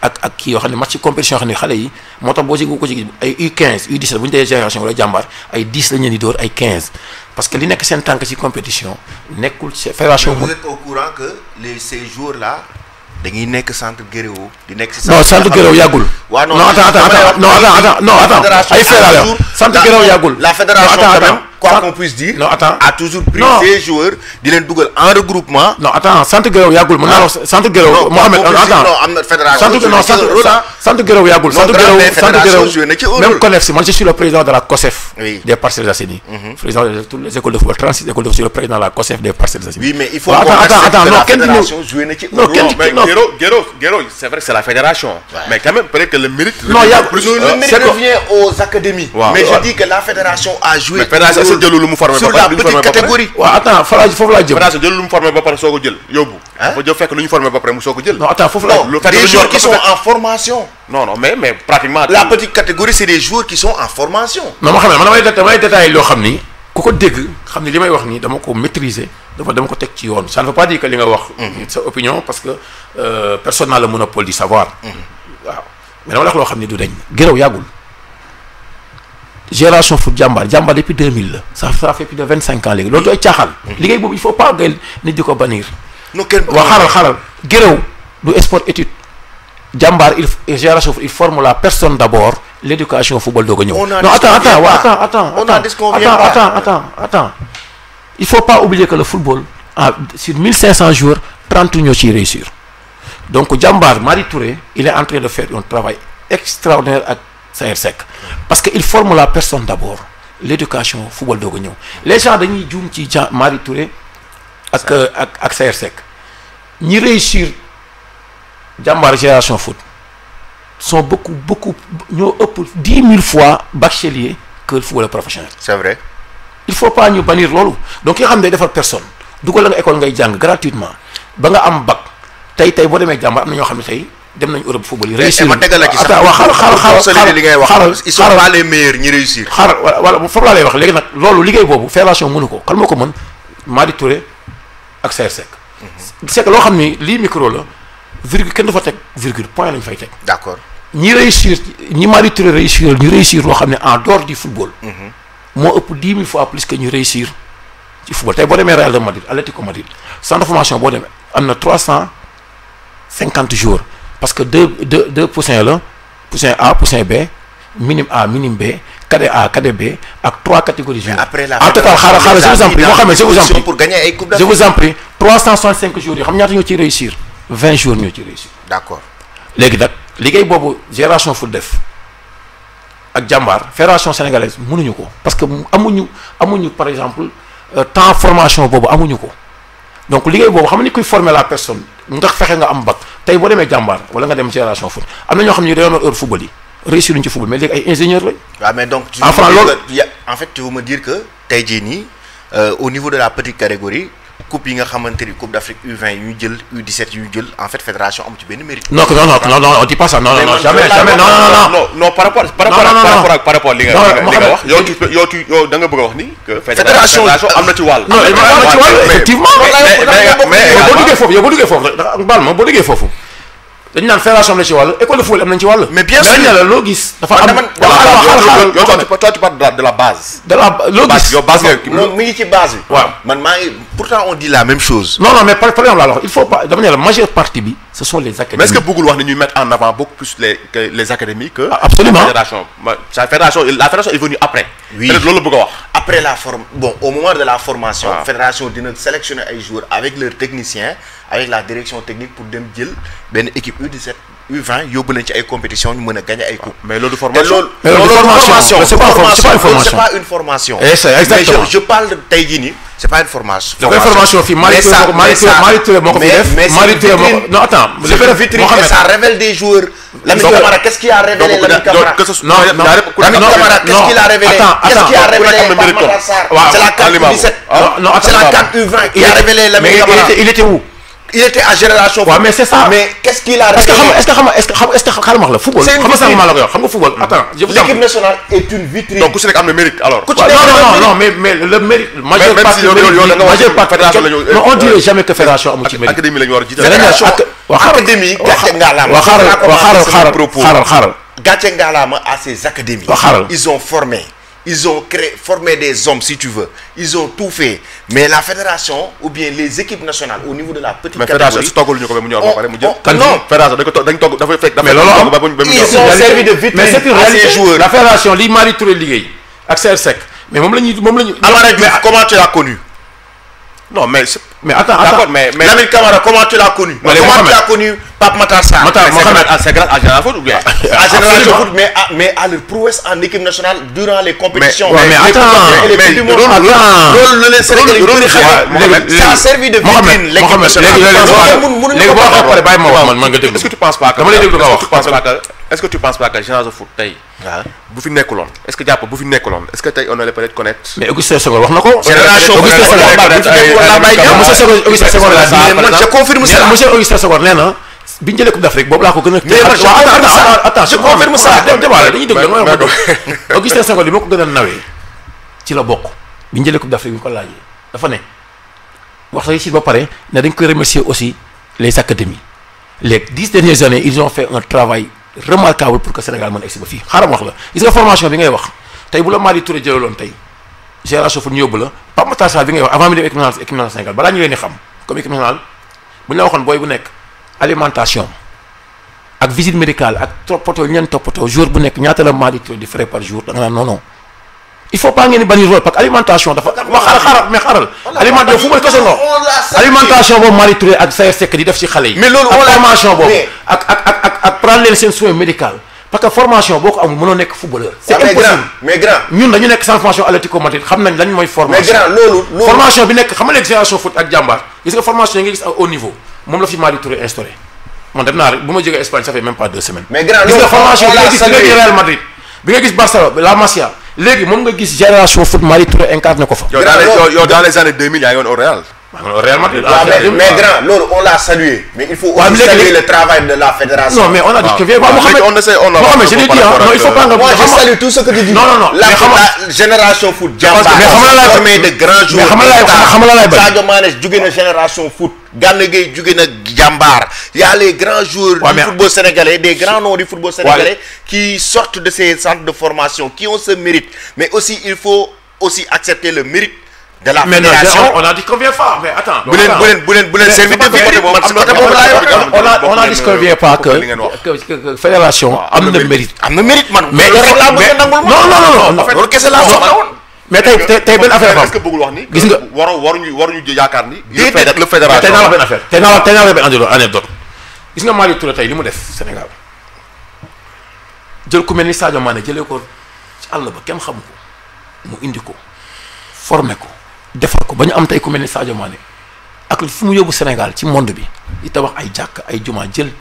ak kii yoo xam ne match compétition yoo xam ne xale yi moo tax boo ci ko ci ay U15 U17 bu ñu dee Génération wala Jàmbaar ay 10 la ñu di door ay 15 parce que li nekk seen tànk ci compétition nekkul ci fédération. Vous êtes au courant que ces jours là dañuy nekk centre Guéréo di nekk ci. non centre Guéréo yàggul. waaw non attends ay fédération centre Guéréo yàggul. la fédération quand même quoi qu'on puisse dire. non attends a toujours pris ces joueurs di leen dugal en regroupement. non attends centre Guéréo yàggul mën naa wax centre Guéréo. Mohamed attends am na fédération. centre Guéréo yàggul. centre Guéréo même CONEF man je suis le président de la COSEF. des Parcelles Assainies. président de toutes les écoles de football 36 écoles de football, je suis le président de la COSEF des Parcelles Assainies. oui mais il faut attends non kenn Guéréo c'est vrai que c'est la fédération. mais quand même peut-être que le mérite. non le mérite revient aux académies. mais je dis que la fédération a joué. jëlul lu mu formé sur la petite catégorie. waaw attends foofu laa jëm. fédération jëlul lu mu formé ba pare soo ko jël yóbbu. dafa jël fekk lu ñu formé ba pare mu soo ko jël. non attends foofu laa des joueurs qui sont en formation. non mais pratiquement. la petite catégorie c'est des joueurs qui sont en formation. non ma xam ne man damay détaillé loo xam ni ku ko dégg xam ni li may wax nii dama ko maîtriser dama ko teg ci yoon ça ne veut pas dire que li nga wax. sa opinion parce que personne n'a le monopole du savoir. waaw mais dama la wax loo xam ni du dañ. Guéréo yàggul. Génération Foot Jàmbaar depuis 2000 la ça fait plus de 25 ans léegi loolu du ay caaxaan. liggéey boobu il faut pas que nit di ko bannir. non kenn waaw xaaral Guéréo du sport étude Jàmbaar Génération Foot il forme la personne d'abord l'éducation football doog a ñëw. non attends il faut pas oublier que le football sur 1500 joueurs 30 ñoo ciy réussir donc Jàmbaar Madi Touré il est en train de faire un travail extraordinaire ak Saër Seck parce que il forme la personne d'abord l'éducation football doog a ñëw les gens dañuy juum ci Madi Touré ak Saër Seck ñi réussir Jàmbaar Génération Foot sont beaucoup ñoo ëpp 10 000 fois bachelier que le football professionnel. c'est vrai. il faut pas ñu bannir loolu donc yoo xam ne day defar personne dugal la nga école ngay jàng gratuitement ba nga am bac tey boo demee Jàmbaar am na ñoo xam ne tey dem nañu Europe football yi. réussir ma tegal la ci sax li ngay wax ils sont pas les meilleurs ñi réussir. wala foofu laa lay wax léegi nag loolu liggéey boobu fédération mënu ko kan moo ko mën Madi Touré ak Saër Seck. c'est que loo xam ni lii micro la virgule kenn du fa teg virgule point lañ fay teg. d'accord ñi réussir ñi Madi Touré réussir ñu réussir loo xam ne en dehors du football. moo ëpp 10 000 fois plus que ñu réussir ci football tey boo demee Real de Madrid Atlético Madrid centre de formation boo demee am na 350 joueurs parce que deux poussins la poussin A poussin B minime A minime B cadet A cadet B ak 3 catégories de joueurs. après la en total xaaral je vous en prie moo xam ne je vous en prie pour gagner ay coupe je vous en prie 365 jours yoo xam ñaata ñoo ciy réussir 20 jours ñoo ciy réussir. d'accord léegi nag liggéey boobu génération foot def ak jàmbaar fédération sénégalaise mënuñu ko parce que amuñu par exemple temps formation boobu amuñu ko donc liggéey boobu xam nga ni kuy former la personne nga fexe nga am bac tey boo demee jàmbaar wala nga dem génération foot am na ñoo xam ne dañoo heure football yi réussir ci football mais léegi ay ingénieur lañ. waaw mais donc en fait tu veux me dire que tey jii nii au niveau de la petite catégorie coupe yi nga xamante ni coupe d'Afrique U20 yu ñu jël U17 yu ñu jël en fait fédération amu ci benn mérite. non on dit pas ça non jamais non par rapport li nga wax yow da nga bëgg a wax ni que fédération am na ci wàll. non am na ci wàll effectivement mais boo duggee foofu baal ma boo duggee foofu dañu naan fédération am na ci wàll école de football am nañ ci wàll. mais bien sûr mais la loo gis. dafa am toi tu parles de la base. loo gis yow base nga mi ngi ci base bi. waaw man maa ngi pourtant on dit la même chose. non mais par exemple laa la wax il faut pas dama ne la majeure partie bi ce sont les académies. mais est-ce que bëggul wax ne ñuy mettre en avant beaucoup plus les académies que. absolument la fédération est venue après. oui peut-être loolu la bëgg a wax. après au moment de la formation. fédération dina sélectionner ay joueurs avec leurs techniciens avec la direction technique pour dem jël benn équipe U17 U20 yóbbu leen ci ay compétitions ñu mën a gagner ay coupes. mais loolu formation. c'est pas une formation. exactement je parle de tey jii nii. c'est pas une formation. formation fii Madi Touré moo ko fi def. Madi Touré moo ko non attends. ça révèle des joueurs. Lamine Camara qu'est-ce qui a révélé Lamine Camara? Lamine Camara qu'est-ce qu'il a révélé? Qu'est-ce qui a révélé Pape Matar Sarr? C'est la CAN U17. C'est la CAN U20 qui a révélé Lamine Camara. Il était où? Il était à génération. waaw mais c'est ça. mais qu'est-ce qu'il a révélé? est-ce que xaaral ma wax la football. xam nga sax maa la ko wax xam nga football. attends l'équipe nationale est une vitrine. donc ku si nekk am na mérite alors. non mais le mérite. majeure partie non on dirait jamais que fédération amu ci mérite. académie la ñu war a jiital. fédération académie gàcce ngalaama. xaaral gàcce ngalaama à ces académies. ils ont formé des hommes si tu veux ils ont tout fait mais la fédération ou bien les équipes nationales au niveau de la petite catégorie. mais fédération toggaluñu ko ba mu ñor ba pare mu jël. non fédération dañ togg dafay fekk. mais loolu am ils ont servi de vitrine à ces joueurs. la fédération li Madi Touré liggéey ak CR7 mais moom la ñu. Amara Diouf comment tu l'as connu? non mais attends d'accord mais Lamine Camara comment tu l'as connu? Comment tu as connu Pape Matar Sarr? c'est grâce à Génération Foot ou bien à Génération Foot mais à leur prouesse en équipe nationale durant les compétitions. mais attends loolu ça a servi de vitrine l'équipe nationale. léegi boo xam pare bàyyi ma wax man nga déglu. est-ce que tu penses pas que dama lay déglu nga wax est-ce que tu penses pas que Génération Foot tey bu fi nekkuloon est-ce que jàpp bu fi nekkuloon est-ce que tey on allait peut-être connaître. mais Augustin Senghor wax na ko. Génération Augustin Senghor je confirme ça. monsieur Augustin Senghor nee na bi ñu jëlee Coupe d'Afrique boobu laa ko gën a. attends je confirme ça dañuy déglu dama wax Augustin Senghor li ma ko gën a nawee ci la bokk bi ñu jëlee Coupe d'Afrique bi ñu ko laajee dafa ne wax sax si ba pare ne dañ koy remercier aussi les académies les 10 dernières années ils ont fait un travail remarquable pour que Sénégal mën a egsi ba fii xaaral ma wax la gis nga formation bi ngay wax tey bu la Madi Touré jëlaloon tey génération foot ñu yóbbu la Pape Matar Sarr bi ngay wax avant mi dem équipe nationale Sénégal balaa ñu leen di xam comme équipe nationale bu ñu la waxoon booy bu nekk alimentation ak visite médicale ak toppatoo ñeen toppatoo jour bu nekk ñaata la Madi Touré di frais par jour da nga naan non il faut pas ngeen di bannir loolu parce que alimentation dafa xaaral alimentation fu may kese nga alimentation boobu Madi Touré ak Sayer Seck di def ci xale yi. mais loolu formation boobu ak prendre leen seen soin médical parce que formation boo ko amul mënoo nekk footballeur. c'est impossible mais grand ñun dañu nekk sans formation Atlético Madrid xam nañ lañ mooy formation. mais grand loolu formation bi nekk xam nga léegi génération foot ak jàmbaar gis nga formation yi nga gis à haut niveau moom la fi Madi Touré instauré man dem naa rek bu ma jógee Espagne ça fait même pas 2 semaines. mais grand gis nga formation bi nga gis Real Madrid bi nga gis Barcelone la Masia léegi moom nga gis génération foot Madi Touré incarné ko fa. yow dans les années 2000 yaa ngi woon au Real. Real Madrid. mais grand loolu on l'a salué. mais il faut aussi saluer le travail de la fédération. non mais on a dit que on essaie on a. je l'ai dit non il faut pas nga. moi je salue tout ce que tu dis. non la génération foot. jàmbaar formé de grands joueurs. xam nga lay bañ Sadio Mané jóge na génération foot. Gana Gueye jóge na jàmbaar. y a les grands joueurs du football sénégalais des grands noms du football sénégalais qui sortent de ces centres de formation qui ont ce mérite mais aussi il faut aussi accepter le mérite de la fédération. On a dit combien de fois mais attends. bu leen servir de côté boobu on a dit combien pas que fédération am na mérite. am na mérite man. mais non loolu kese laa soxla woon. mais tey benn affaire est-ce que bëggul wax ni. gis nga waruñu yaakaar ni. le fédération tey naa la benn affaire tey naa la benn anecdote gis nga Malick Touré tey li mu def Sénégal jël ku mel ni Sadio Mané jëlee ko ci àll ba kenn xamu ko mu indi ko formé ko defar ko ba ñu am tey ku mel ni Sadio Mané ak fu mu yóbbu Sénégal ci monde bi di tabax ay jàkk ay juma jël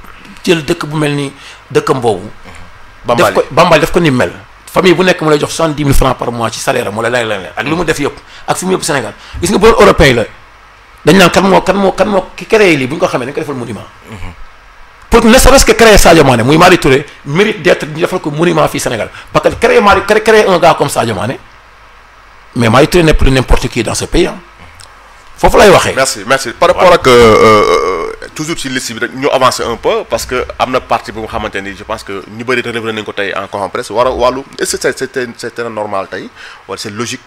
dëkk bu mel ni dëkkam boobu. Bambali def ko ni mel. famille bu nekk mu lay jox 70 000 francs par mois ci salaire am wala leneen ak lu mu def yëpp ak fu mu yóbbu Sénégal gis nga bu doon européen la dañ naan kan moo ki créé lii bu ñu ko xamee dañ ko defal monument. pour ne serait-ce que créer Sadio Mané muy Malick Touré mérite d'être ñu defal ko monument fii Sénégal parce que créer un gars comme Sadio Mané mais Malick Touré n'est plus n'importe qui dans ce pays foofu lay waxee. merci par rapport ak toujours ci liste bi rek ñu avancer un peu parce que am na partie bu nga xamante ni je pense que ñu bëri relevé nañu ko tey en conférence de presse wàllu est-ce que c'était normal tey wala c'est logique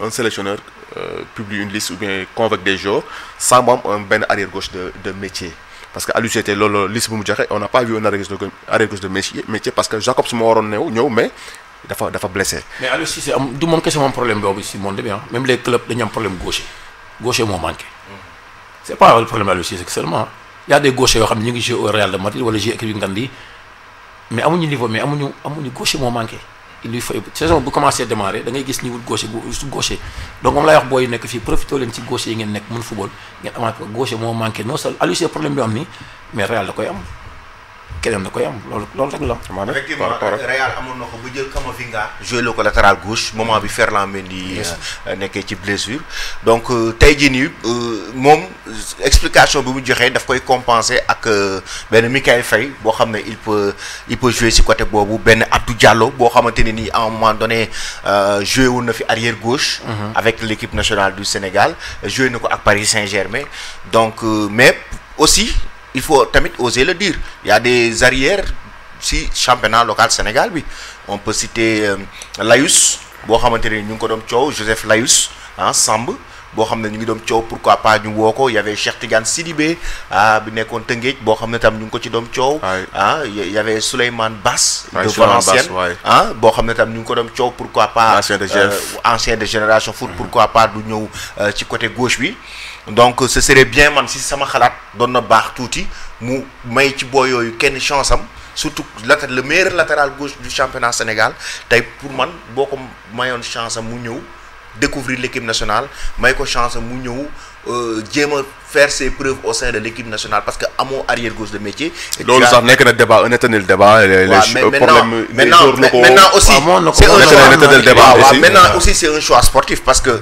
un sélectionneur publie une liste ou bien convoque des joueurs sans mu am benn arrière gauche de métier. parce que Aliou Cissé loolu liste bu mu joxe on n'a pas vu un arrière gauche de métier parce que Jacobs moo waroon ñëw mais dafa blessé. mais Aliou Cissé du moom kese moom problème boobu si monde bi même les clubs dañu am problème gaucher moo manqué. c'est pas le problème Aliou Cissé seulement y a des gauchers yoo xam ne ñu ngi jouer au Real de Madrid wala jouer équipe yu ngan yi mais amuñu niveau mais amuñu gaucher moo manqué. il lui faut saison bu commencé démarrer da ngay gis niveau gaucher donc moom lay wax booy nekk fii profité leen ci gaucher yi ngeen nekk mën football ngeen amaat ko gaucher moo manqué non seulement Aliou Cissé problème bi am nii mais Real da koy am keneen da koy am loolu rek la. effectivement Real amoon na ko ba jël Camavinga joué le ko latéral gauche moment bi Ferland Mendy nekkee ci blessure donc tey jii nii moom explication bi mu joxee daf koy compenser ak benn Mikayil Faye boo xam ne il peut jouer ci côté boobu benn Abdou Diallo boo xamante ne nii à un moment donné joué woon na fi arrière gauche. avec l'équipe nationale du Sénégal joué na ko ak Paris Saint-Germain donc mais aussi. il faut tamit oser le dire il y a des arrières ci championnat local Sénégal bi on peut citer Layus boo xamante ne ñu ngi ko doon coow Joseph Layus Samb boo xam ne ñu ngi doon coow pourquoi pas ñu woo ko y avait Cheikh Tidiane Sidibé bi nekkoon Tëngéej boo xam ne tam ñu ngi ko ci doon coow y avait Souleymane Bass de Valenciennes boo xam ne tam ñu ngi ko doon coow pourquoi pas ancien de génération foot pourquoi pas du ñëw ci côté gauche bi donc ce serait bien man si sama xalaat doon na baax tuuti mu may ci boo yooyu kenn chance am surtout le meilleur latéral gauche du championnat Sénégal tey pour man boo ko mayoon chance am mu ñëw découvrir l'équipe nationale may ko chance am mu ñëw jéem a faire ses preuves au sein de l'équipe nationale parce que amoo arrière gauche de métier. loolu sax nekk na débat un éternel débat. maintenant aussi c'est un débat maintenant aussi c'est un choix sportif parce que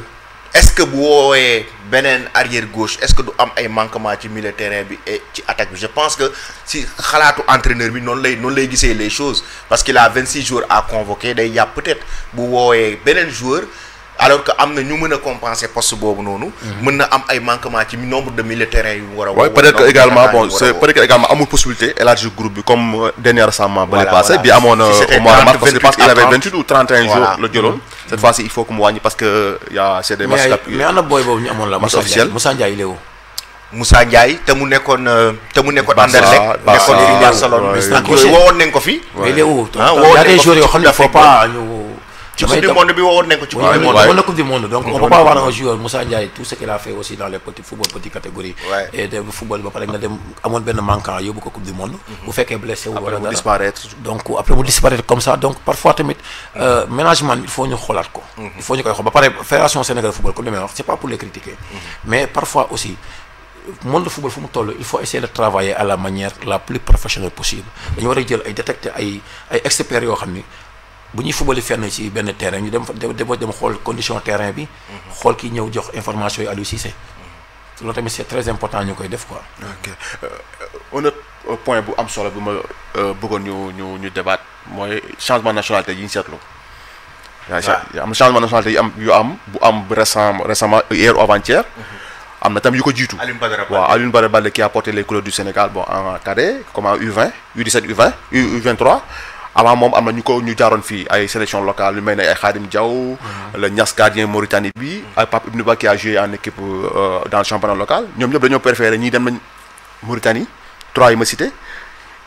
est-ce que bu woowee beneen arrière gauche est-ce que du am ay manquement ci milieu terrain bi et ci attaque bi je pense que si xalaatu entraîneur bi noonu lay gisee les choses parce qu'il a 26 joueurs à convoquer day yàpp peut-être bu woowee beneen joueur alors que am na ñu mën a compenser poste boobu noonu. mën na am ay manquement ci nombre de milieu terrain yu war a. oui peut-être que également bon c'est peut-être que également amul possibilité élargir groupe bi comme dernier récemment. ba le passé bi amoon au mois de mars parce que je pense qu'il avait 28 ou 31 jours la jëloon. cette fois-ci il faut que mu wàññi parce que y a c'est des matchs. mais ana booy boobu ñu amoon la. Moussa Ndiaye Léo. Moussa Ndiaye te mu nekkoon Anderlecht nekkoon fi Barcelone. ak yooyu woowoon nañ ko fi. mais Léo. woowoon nañ ko fi yoo xam ne faut pas ñu. ci coupe du monde bi woowoon nañ ko ci coupe du monde. oui coupe du monde donc on peut pas avoir un joueur Moussa Ndiaye tout ce qu'il a fait aussi dans les petits football petite catégorie. et de football ba pare nga dem amoon benn manquant yóbbu ko coupe du monde. bu fekkee blessé wu wala dara donc après mu disparaître comme ça donc parfois tamit management il faut ñu xoolaat ko. il faut ñu koy xool ba pare fédération Sénégal football comme li may wax c'est pas pour les critiquer. mais parfois aussi monde de football fu mu toll il faut essayer de travailler à la manière la plus professionnelle possible. dañu war a jël ay détecter ay experts yoo xam ni. bu ñuy football fenn ci benn terrain ñu dem xool condition terrain bi. xool ki ñëw jox information yi Aliou Cissé. loolu tamit c'est très important ñu koy def quoi. ok un autre point bu am solo bu ma bëggoon ñu débat mooy changement nationalité yi ñu seetlu. waaw am changement nationalité yu am récemment hier ou avant-hier. am na tam yu ko jiitu. Alioune Badara Baldé qui a porté les couleurs du Sénégal bon en cadet comme en U20 U17 U20 U23. avant moom am na ñu jaaroon fii ay sélection locale yu mel ne ay Khadim Diaw. le Niass gardien Mauritanie bi. ay Pape Ibnou Ba qui a joué en équipe dans le championnat local ñoom ñëpp dañoo préféré ñii dem nañ Mauritanie 3 yi ma cité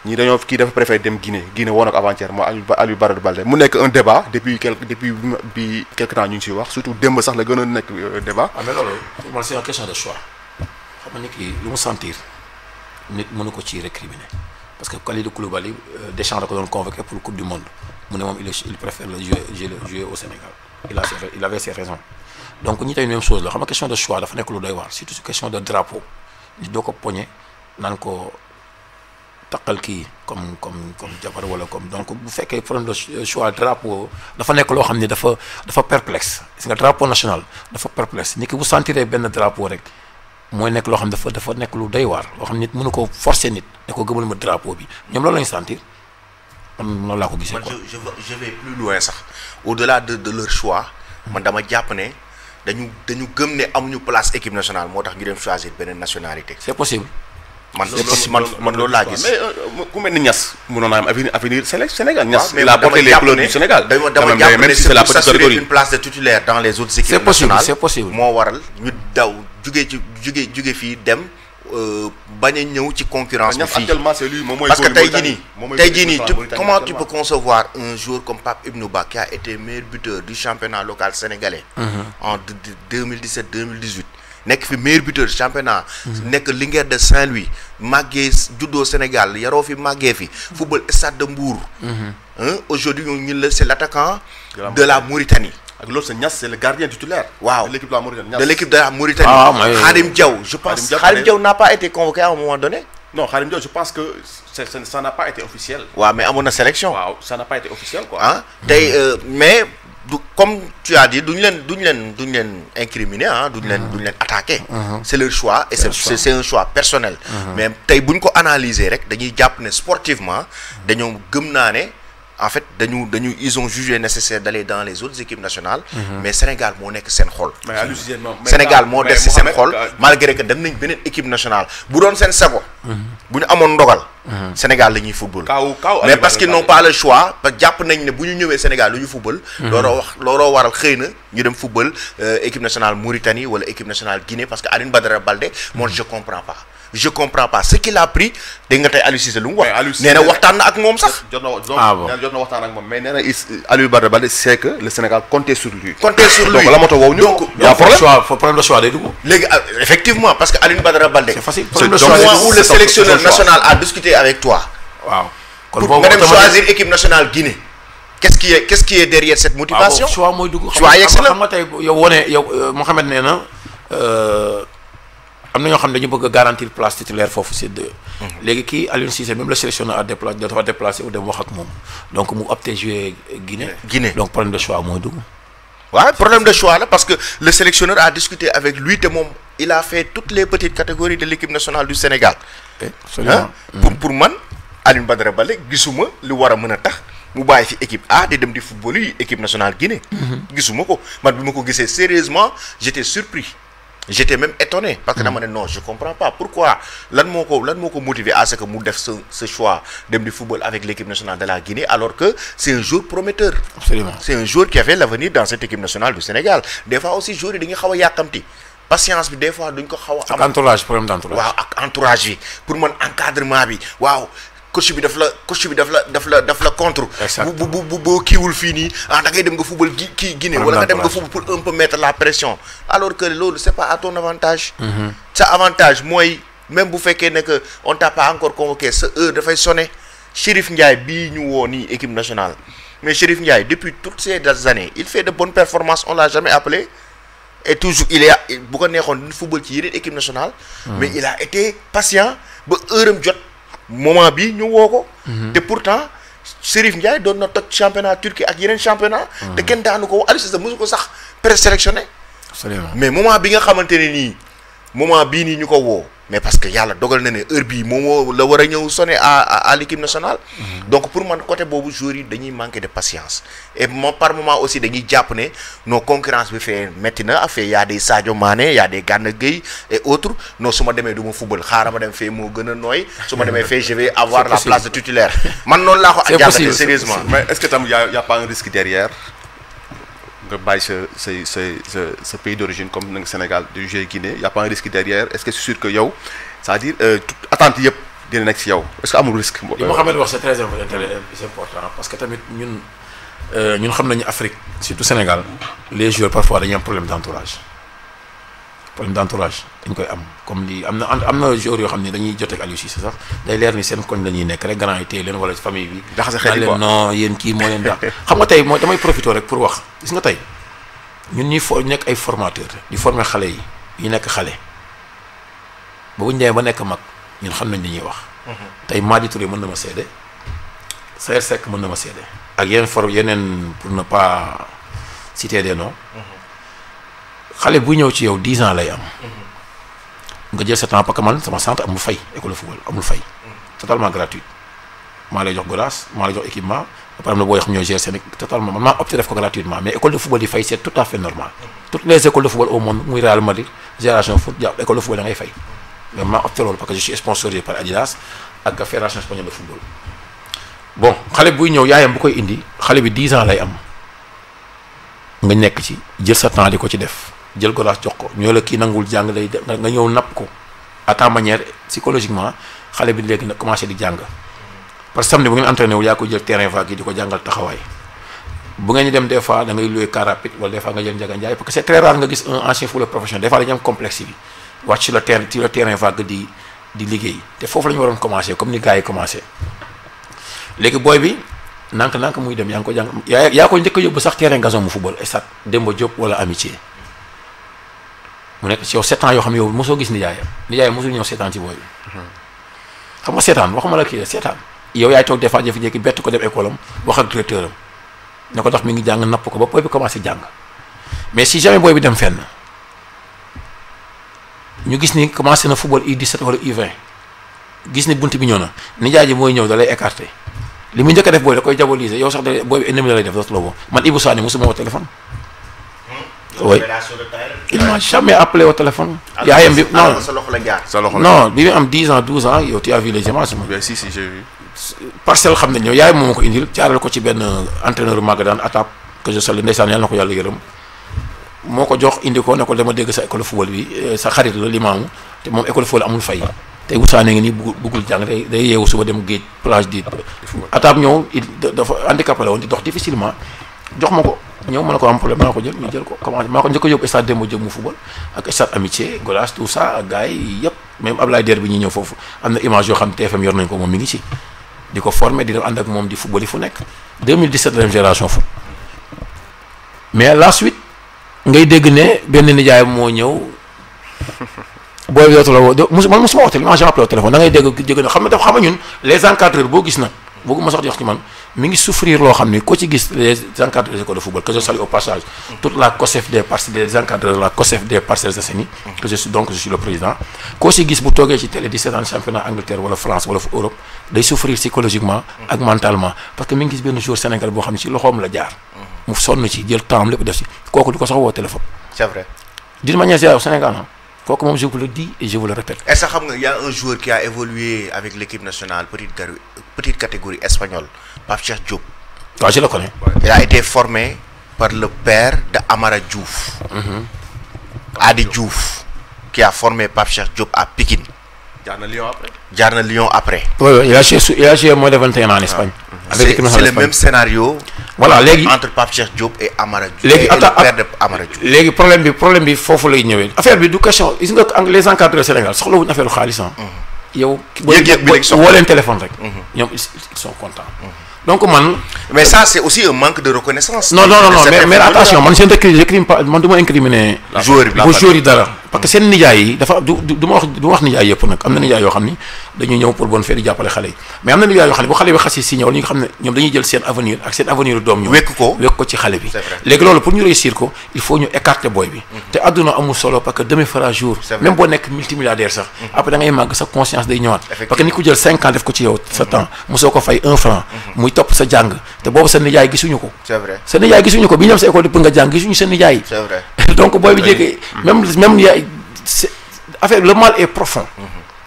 ñii dañoo kii dafa préféré dem Guinée woon ak avant-hier mooy Alioune Badara Baldé mu nekk un débat depuis quelque temps ñu ngi siy wax surtout démb sax la gën a nekk débat. mais loolu man c'est une question de choix xam nga nit ki lu mu sentir nit mënu ko ci récriminer. Parce que Kalidou Koulibaly, Deschamps l'a convoqué pour le Coupe du Monde. Il préfère le jouer au Sénégal. Il avait ses raisons. Donc, nous avons une même chose. La question de choix, c'est surtout une question de drapeau. Nous devons pogner, nous devons takal ki comme Diabar wala comme donc bu fekkee problème de choix drapeau dafa nekk loo xam ne dafa perplexe. Gis nga drapeau national dafa perplexe nit ki bu sentiree benn drapeau rek. mooy nekk loo xam dafa nekk lu doy waar loo xam nit mënu ko forcer nit ne ko gëmal ma drapeau bi ñoom loolu lañu sentir am loolu laa ko gisee quoi. je vais plus loin sax au-delà de leur choix man dama jàpp ne dañu gëm ne amuñu place équipe nationale moo tax ñu dem choisir beneen nationalité. c'est possible. man loolu laa gis. mais ku mel ni Niass mënoon naa am avenir Sénégal Niass. il a porté les couleurs du Sénégal. dama jàpp ne c'est pour s'assurer une place de titulaire dans les autres équipes nationales. c'est possible moo waral ñu daw jóge fii dem bañ a ñëw ci concurrence bi fii actuellement c'est lui moom mooy parce que tey jii nii comment tu peux concevoir un joueur comme Pape Ibnou Ba qui a été meilleur buteur du championnat local sénégalais en 2017-2018 nekk fi meilleur buteur championnat nekk Linguère de Saint-Louis màggee juddoo Sénégal yaroo fi màggee fi football Stade de Mbour aujourd'hui ñu la c'est l'attaquant de la Mauritanie. ak loolu c'est Niass c'est le gardien titulaire. waaw de l'équipe de la Mauritanie. de l'équipe de la Mauritanie. Khadim Diaw je pense Khadim Diaw n'a pas été convoqué à un moment donné. non Khadim Diaw je pense que ça n'a pas été officiel. waaw mais amoon na sélection. waaw ça n'a pas été officiel quoi. ah tey mais comme tu as dit duñu leen incriminer ah duñu leen attaquer. c'est leur choix et c'est un choix personnel. mais tey bu ñu ko analyser rek dañuy jàpp ne sportivement dañoo gëm naa ne. En fait ils ont jugé nécessaire d'aller dans les autres équipes nationales. mais Sénégal moo nekk seen xol. Sénégal moo des ci seen xol malgré que dem nañ beneen équipe nationale bu doon seen sago. bu ñu amoon ndogal. Sénégal la ñuy football. mais parce qu'ils n'ont pas le choix parce que jàpp nañ ne bu ñu ñëwee Sénégal lu ñu football. looloo waral xëy na ñu dem football équipe nationale Mauritanie wala équipe nationale Guinée parce que Alioune Badara Baldé moi je comprends pas ce qu'il a pris dégg nga tey Aliou Cissé lu mu wax. nee na waxtaan na ak moom sax. jot na waxtaan ak moom mais nee na Aliou Badara Baldé c'est que le Sénégal comptait sur lui. donc la moto woowu ñu. donc problème de choix day dugg. léegi effectivement parce que Aliou Badara Baldé. c'est facile problème de choix où le sélectionneur national a discuté avec toi. waaw kon boobu nga dem choisir équipe nationale Guinée. qu'est-ce qui est derrière cette motivation. choix mooy dugg. choix yegg si la xam nga tey yow Mouhamed nee na. am na ñoo xam ne dañu bëgg a garantir place titulaire foofu c'est deux. léegi kii Aliou Cissé même le sélectionneur a dafa déplacé ou dem wax ak moom donc mu opté jouer Guinée. donc problème de choix mooy dugg. waaw problème de choix là parce que le sélectionneur a discuté avec lui te moom il a fait toutes les petites catégories de l'équipe nationale du Sénégal. absolument pour man Alioune Badara Baldé gisuma lu war a mën a tax mu bàyyi fi équipe A di dem di football yi équipe nationale Guinée. gisuma ko man bi ma ko gisee sérieusement j'étais surpris. J'étais même étonné parce que dama ne non je comprends pas pourquoi lan moo ko motiver à ce que mu def ce choix dem di football avec l'équipe nationale de la Guinée alors que c'est un joueur prometteur. Absolument. C'est un joueur qui avait l'avenir dans cette équipe nationale du Sénégal des fois aussi joueurs yi dañuy xaw a yàkkamti patience bi des fois duñ ko xaw a am. ak entourage problème d'entourage. waaw ak entourage bi pour man encadrement bi waaw. coach bi daf la contre. bu boo kiiwul fii nii da ngay dem nga football Guinée wala nga dem nga football pour un peu mettre la pression alors que loolu c'est pas à ton avantage. sa avantage mooy même bu fekkee ne que on t'a pas encore convoqué sa heure dafay sonner Chérif Ndiaye bii ñu woo nii équipe nationale mais Chérif Ndiaye depuis toutes ces années il fait de bonnes performances on l'a jamais appelé et toujours bu ko neexoon di football ci yeneen équipe nationale. mais il a été patient ba heure am jot. moment bi ñu woo ko. te pourtant Chérif Ndiaye doon na toj championnat Turquie ak yeneen championnat. te kenn daanu ko Aliou Cissé mosu ko sax présélectionné. absolument mais moment bi nga xamante ne nii moment bii nii ñu ko woo mais parce que yàlla dogal na ne heure bii moom la war a ñëw sonner à l'équipe nationale. Donc pour man côté boobu joueurs yi dañuy manquer de patience et moom par moment aussi dañuy jàpp ne nos concurrence bi fee métti na affaire y a des Sadio Mané y a des Gana Gueye et autres non su ma demee du ma football xaaral ma dem fee moo gën a nooy su ma demee fee je vais avoir la place de titulaire man noonu laa ko jàngatee sérieusement. Mais est-ce que tam y a pas un risque derrière nga bàyyi sa pays d'origine comme le Sénégal du jeu Guinée y a pas un risque derrière est-ce que c'est sûr que yow c'est-à-dire attente yëpp dina nekk ci yow est-ce que amul risque. li Mohamed wax c'est très important parce que tamit ñun xam nañu Afrique surtout Sénégal les joueurs parfois dañuy am problème d'entourage dañ koy am comme li am na joueurs yoo xam ne dañuy jotee ak Aliou Cissé sax day leer ni seen koñ la ñuy nekk rek grand yi téye leen wala famille bi. jaxase xel yi quoi non yéen kii moo leen dàq. xam nga tey damay profiter rek pour wax gis nga tey ñun ñuy nekk ay formateurs di former xale yi ñu nekk xale ba bu ñu demee ba nekk mag ñun xam nañ li ñuy wax. tey Madi Touré mën na ma seede Saër Seck mën na ma seede ak yeneen pour ne pas citer des noms. xale bu ñëw ci yow 10 ans lay am. nga jël sa temps parce que man sama centre amul fay école de football amul fay. totalement gratuit maa lay jox godaas maa lay jox équipement ba pare am na boo xam ñoo gérer seen totalement man maa opté def ko gratuitement mais école de football yi fay c'est tout à fait normal. toutes les écoles de football au monde muy Real Madrid Génération Foot jàpp école de football da ngay fay mais maa opté loolu parce que je suis sponsorisé par Adidas ak fédération espagnole de football. bon xale buy ñëw yaayam bu koy indi xale bi 10 ans lay am nga nekk ci jël sa temps di ko ci def. jël godaas jox ko ñoo la kii nangul jàng lay nga ñëw napp ko à ta manière psychologiquement xale bi léegi nag commencé di jàng parce que samedi bu ngeen entraîné wu yaa ko jël terrain vague yi di ko jàngal taxawaay bu ngeen dem des fois da ngay louer car rapide wala des fois nga jël Ndiaga Ndiaye parce que c'est très rare nga gis un ancien footballeur professionnel des fois dañu am complexe bi wàcc sur le terrain vague di liggéey te foofu la ñu waroon commencé comme ni gars yi commencé léegi booy bi nank muy dem yaa ngi ko jàng yaa ko njëkk a yóbbu sax terrain gazon mu football stade Demba Diop wala Amitié mu nekk ci yow 7 ans yoo xam ne yow mosoo gis nijaayam mosul ñëw seetaan ci booy bi xam nga seetaan waxuma la kii seetaan yow yaay toog des fois jékki-jékki bett ko dem école am wax ak directeur am ne ko ndax mi ngi jàng napp ko ba booy bi commencé jàng mais si jamais booy bi dem fenn ñu gis ni commencé na football U17 wala U20 gis ni bunt bi ñëw na nijaay ji mooy ñëw da lay écarté li muy njëkk a def booy da koy diaboliser yow sax da booy bi ennemi la lay def dootu la woo man Ibou Sané mosuma woo téléphone. oui il m'a jamais appelé au téléphone. yaayam bi non bi mu am 10 ans 12 ans yow tu as vu les images. si j'ai vu. parcelle xam nañ ñëw yaayam moo ma ko indil jaarale ko ci benn entraîneur Magadan Atap que je salue ndeysaan yàlla na ko yàlla yërëm moo ko jox indi ko ne ko dama dégg sa école football bi sa xarit la limaamu te moom école football amul fay tey Wusaane ngi nii buggul jàng day yeewu suba dem géej plage di Atap ñëw dafa handicapé la woon di dox difficilement jox ma ko. ñëw mën na ko am problème maa ko jël ñu jël ko commencé maa ko njëkk a yóbbu stade Demba Diop mu football ak stade Amitié Golas tout ça ak gars yi yëpp même Ablaye Der bi ñuy ñëw foofu am na image yoo xam ne TFM yor nañ ko moom mi ngi ci di ko former di dem ànd ak moom di football yi fu nekk 2017 la dem Génération Foot mais la suite ngay dégg ne benn nijaay moo ñëw booy bi dootu la woo man mosuma wax téléphone j'ai appelé au téléphone da ngay dégg ne xam nga ñun les encadreurs boo gis nag bëgguma sax di wax ci man mi ngi souffrir loo xam ni ko ci gis les encadreurs des écoles de football que je salue au passage toute la COSEF des parcelles des encadreurs la COSEF des Parcelles Assainies que je suis le président koo ci gis bu toogee ci télé di seetaan championnat Angleterre wala France wala Europe day souffrir psychologiquement ak mentalement parce que mi ngi gis benn joueur Sénégal boo xam ne ci loxoom la jaar mu sonn ci jël temps lépp def ci kooku du ko sax woo téléphone. c'est vrai. d'une manière générale au Sénégal kooku moom je vous le dis et je vous le répète. est-ce que xam nga y a un joueur qui a évolué avec l'équipe nationale petite catégorie espagnole Pape Cheikh Diop. waaw je le connais. il a été formé par le père de Amara Diouf. Adi Diouf qui a formé Pape Cheikh Diop à Pikine. jaar na Lyon après. oui il a joué moins de 21 ans en Espagne. c'est le même scénario. voilà léegi entre Pape Cheikh Diop et Amara Diouf. léegi et le père de Amara Diouf. léegi problème bi foofu lay ñëwee affaire bi du question gis nga les encadreurs Sénégal soxlawuñu affaire xaalis yow. woo leen téléphone rek. ñoom ils sont contents. donc man. mais ça c'est aussi un manque de reconnaissance. non mais attention man seen recrime pas man du ma incriminer. joueur yi dara parce que seen nijaay yi dafa du ma wax nijaay yëpp nag am na nijaay yoo xam ni dañuy ñëw pour bonne fête di jàppale xale yi mais am na nijaay yoo xam ne bu xale bi xasee signé wala ñu nga xam ne ñoom dañuy jël seen avenir ak seen avenir doom ñu wekk ko ci xale bi léegi loolu pour ñu réussir ko il faut ñu écarter boy bi te àdduna amul solo parce que demain fera jour même boo nekk multimilliardaire sax après da ngay màgg sa conscience day ñëwaat parce que ni ko jël 5 ans def ko ci yow sa temps mosoo ko fay 1 franc muy topp sa jàng te boobu sa nijaay gisuñu ko sa nijaay gisuñu ko bi ñu dem sa école di pour nga jàng gisuñu sa nijaay donc boy bi jékki même yaay affaire le mal est profond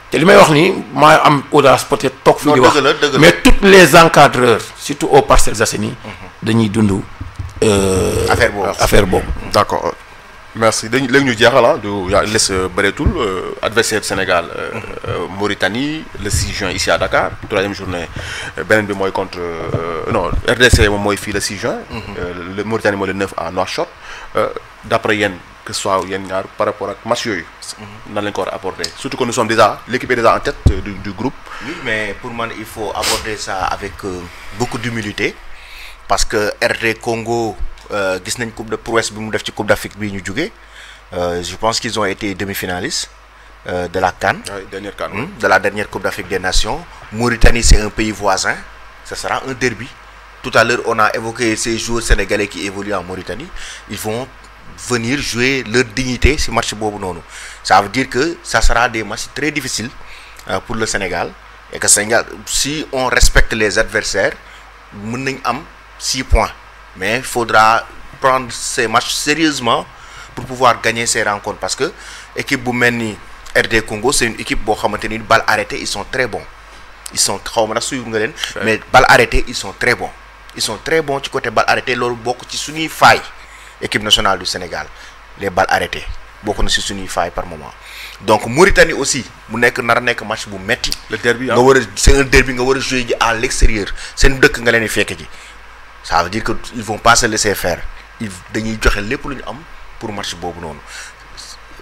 te li may wax ni maa am audace peut-être toog fii di wax mais tous les encadreurs surtout aux Parcelles Assainies dañuy dund affaire boobu d'accord merci léegi ñu jeexal ah du les bëreetul adversaire Sénégal Mauritanie le 6 juin ici à Dakar troisième journée beneen bi mooy contre non RDC moom mooy fii le 6 juin le Mauritanie mooy le 9 à Nouakchott d'après yéen que ce soit yéen ñaar par rapport ak match yooyu nan lañ ko war a aborder surtout que nous sommes déjà l'équipe est déjà en tête du groupe. Oui, mais pour moi il faut aborder ça avec beaucoup d'humilité parce que RD Congo gis nañ coupe de prouesse bi mu def ci coupe d'Afrique bi ñu jógee je pense qu'ils ont été demi-finalistes de la CAN. Oui, dernière CAN. De la dernière coupe d'Afrique des Nations. Mauritanie c'est un pays voisin, ce sera un derby. Tout à l'heure on a évoqué ces joueurs sénégalais qui évoluent en Mauritanie, ils vont venir jouer leur dignité si match boobu noonu ça veut dire que ça sera des matchs très difficiles pour le Sénégal et que Sénégal si on respecte les adversaires mën nañ am 6 points mais il faudra prendre ces matchs sérieusement pour pouvoir gagner ces rencontres parce que équipe bu mel ni RD Congo c'est une équipe boo xamante ni balle arrêtée ils sont très bons ils sont xaw ma nag suivre nga leen mais balle arrêtée ils sont très bons ci côté balle arrêtée loolu bokk ci suñuy faille équipe nationale du Sénégal les balles arrêtées bokk na ci suñuy faille par moment donc Mauritanie aussi mu nekk nar a nekk match bu metti le derby nga war a c'est un derby nga war a jouer ji à l'extérieur seen dëkk nga leen di fekk ji ça veut dire que ils vont pas se laisser faire dañuy joxe lépp lu ñu am pour match boobu noonu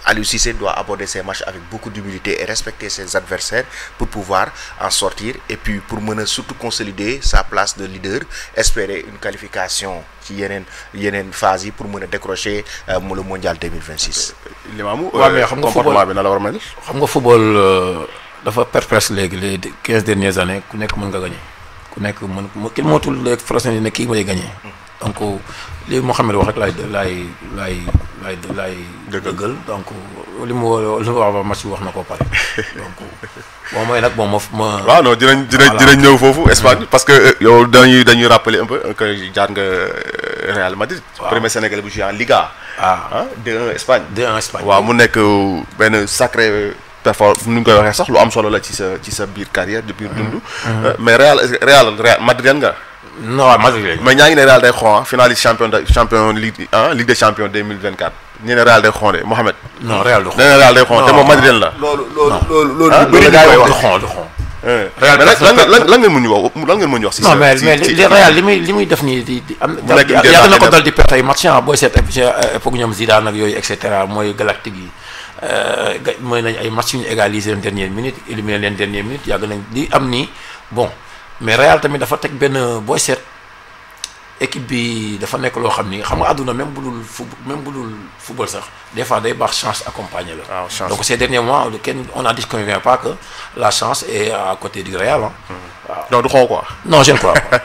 Aliou Cissé doit aborder ces matchs avec beaucoup d'humilité et respecter ses adversaires pour pouvoir en sortir et puis pour mën a surtout consolider sa place de leader espérer une qualification ci yeneen phase yi pour mën a décrocher le mondial 2026. Limamou mais xam nga comportement bi na la war a mel. xam nga football dafa perplexe léegi les 15 dernières années ku nekk mën nga gagner ku nekk mën kenn mootul les français ne kii mooy gagner donc li Mouhamed wax rek laay dëggal donc li mu wax match bi wax na ko pare donc bon mooy nag bon ma waaw non dinañ ñëw foofu Espagne parce que yow dañuy rappeler un peu que jaar nga Real Madrid premier Sénégalais bu joué en Liga 2-1 Espagne waaw mu nekk benn sacré performance nu ñu koy waxee sax lu am solo la ci sa biir carrière de biir dund mais Real Madrid nga non waaw Madrid mais ñaa ngi ne Real day xon finaliste champion Ligue des champions 2024 ñu ne Real day xon de Mohamed. non Real du xon nee na Real day xon te moom Madrid la. loolu bëri na koy wax du xon. Real lan ngeen mën ñu wax. si non mais Real li muy def nii di am. yàgg na ko dal di perte ay match booy seet époque ñoom Zidane ak yooyu et cetera mooy galactique yi mooy nañ ay match yu ñu égaliser leen dernière minute éliminer leen dernière minute yàgg nañ di am nii bon. mais Real tamit dafa teg benn booy seet équipe bi dafa nekk loo xam ni xam nga àdduna même bu dul football sax des fois day baax chance accompagner la. chance. Donc ces derniers mois on a dit qu'on ne vient pas que la chance est à côté du Real waaw. non du xoo quoi. non je ne crois pas.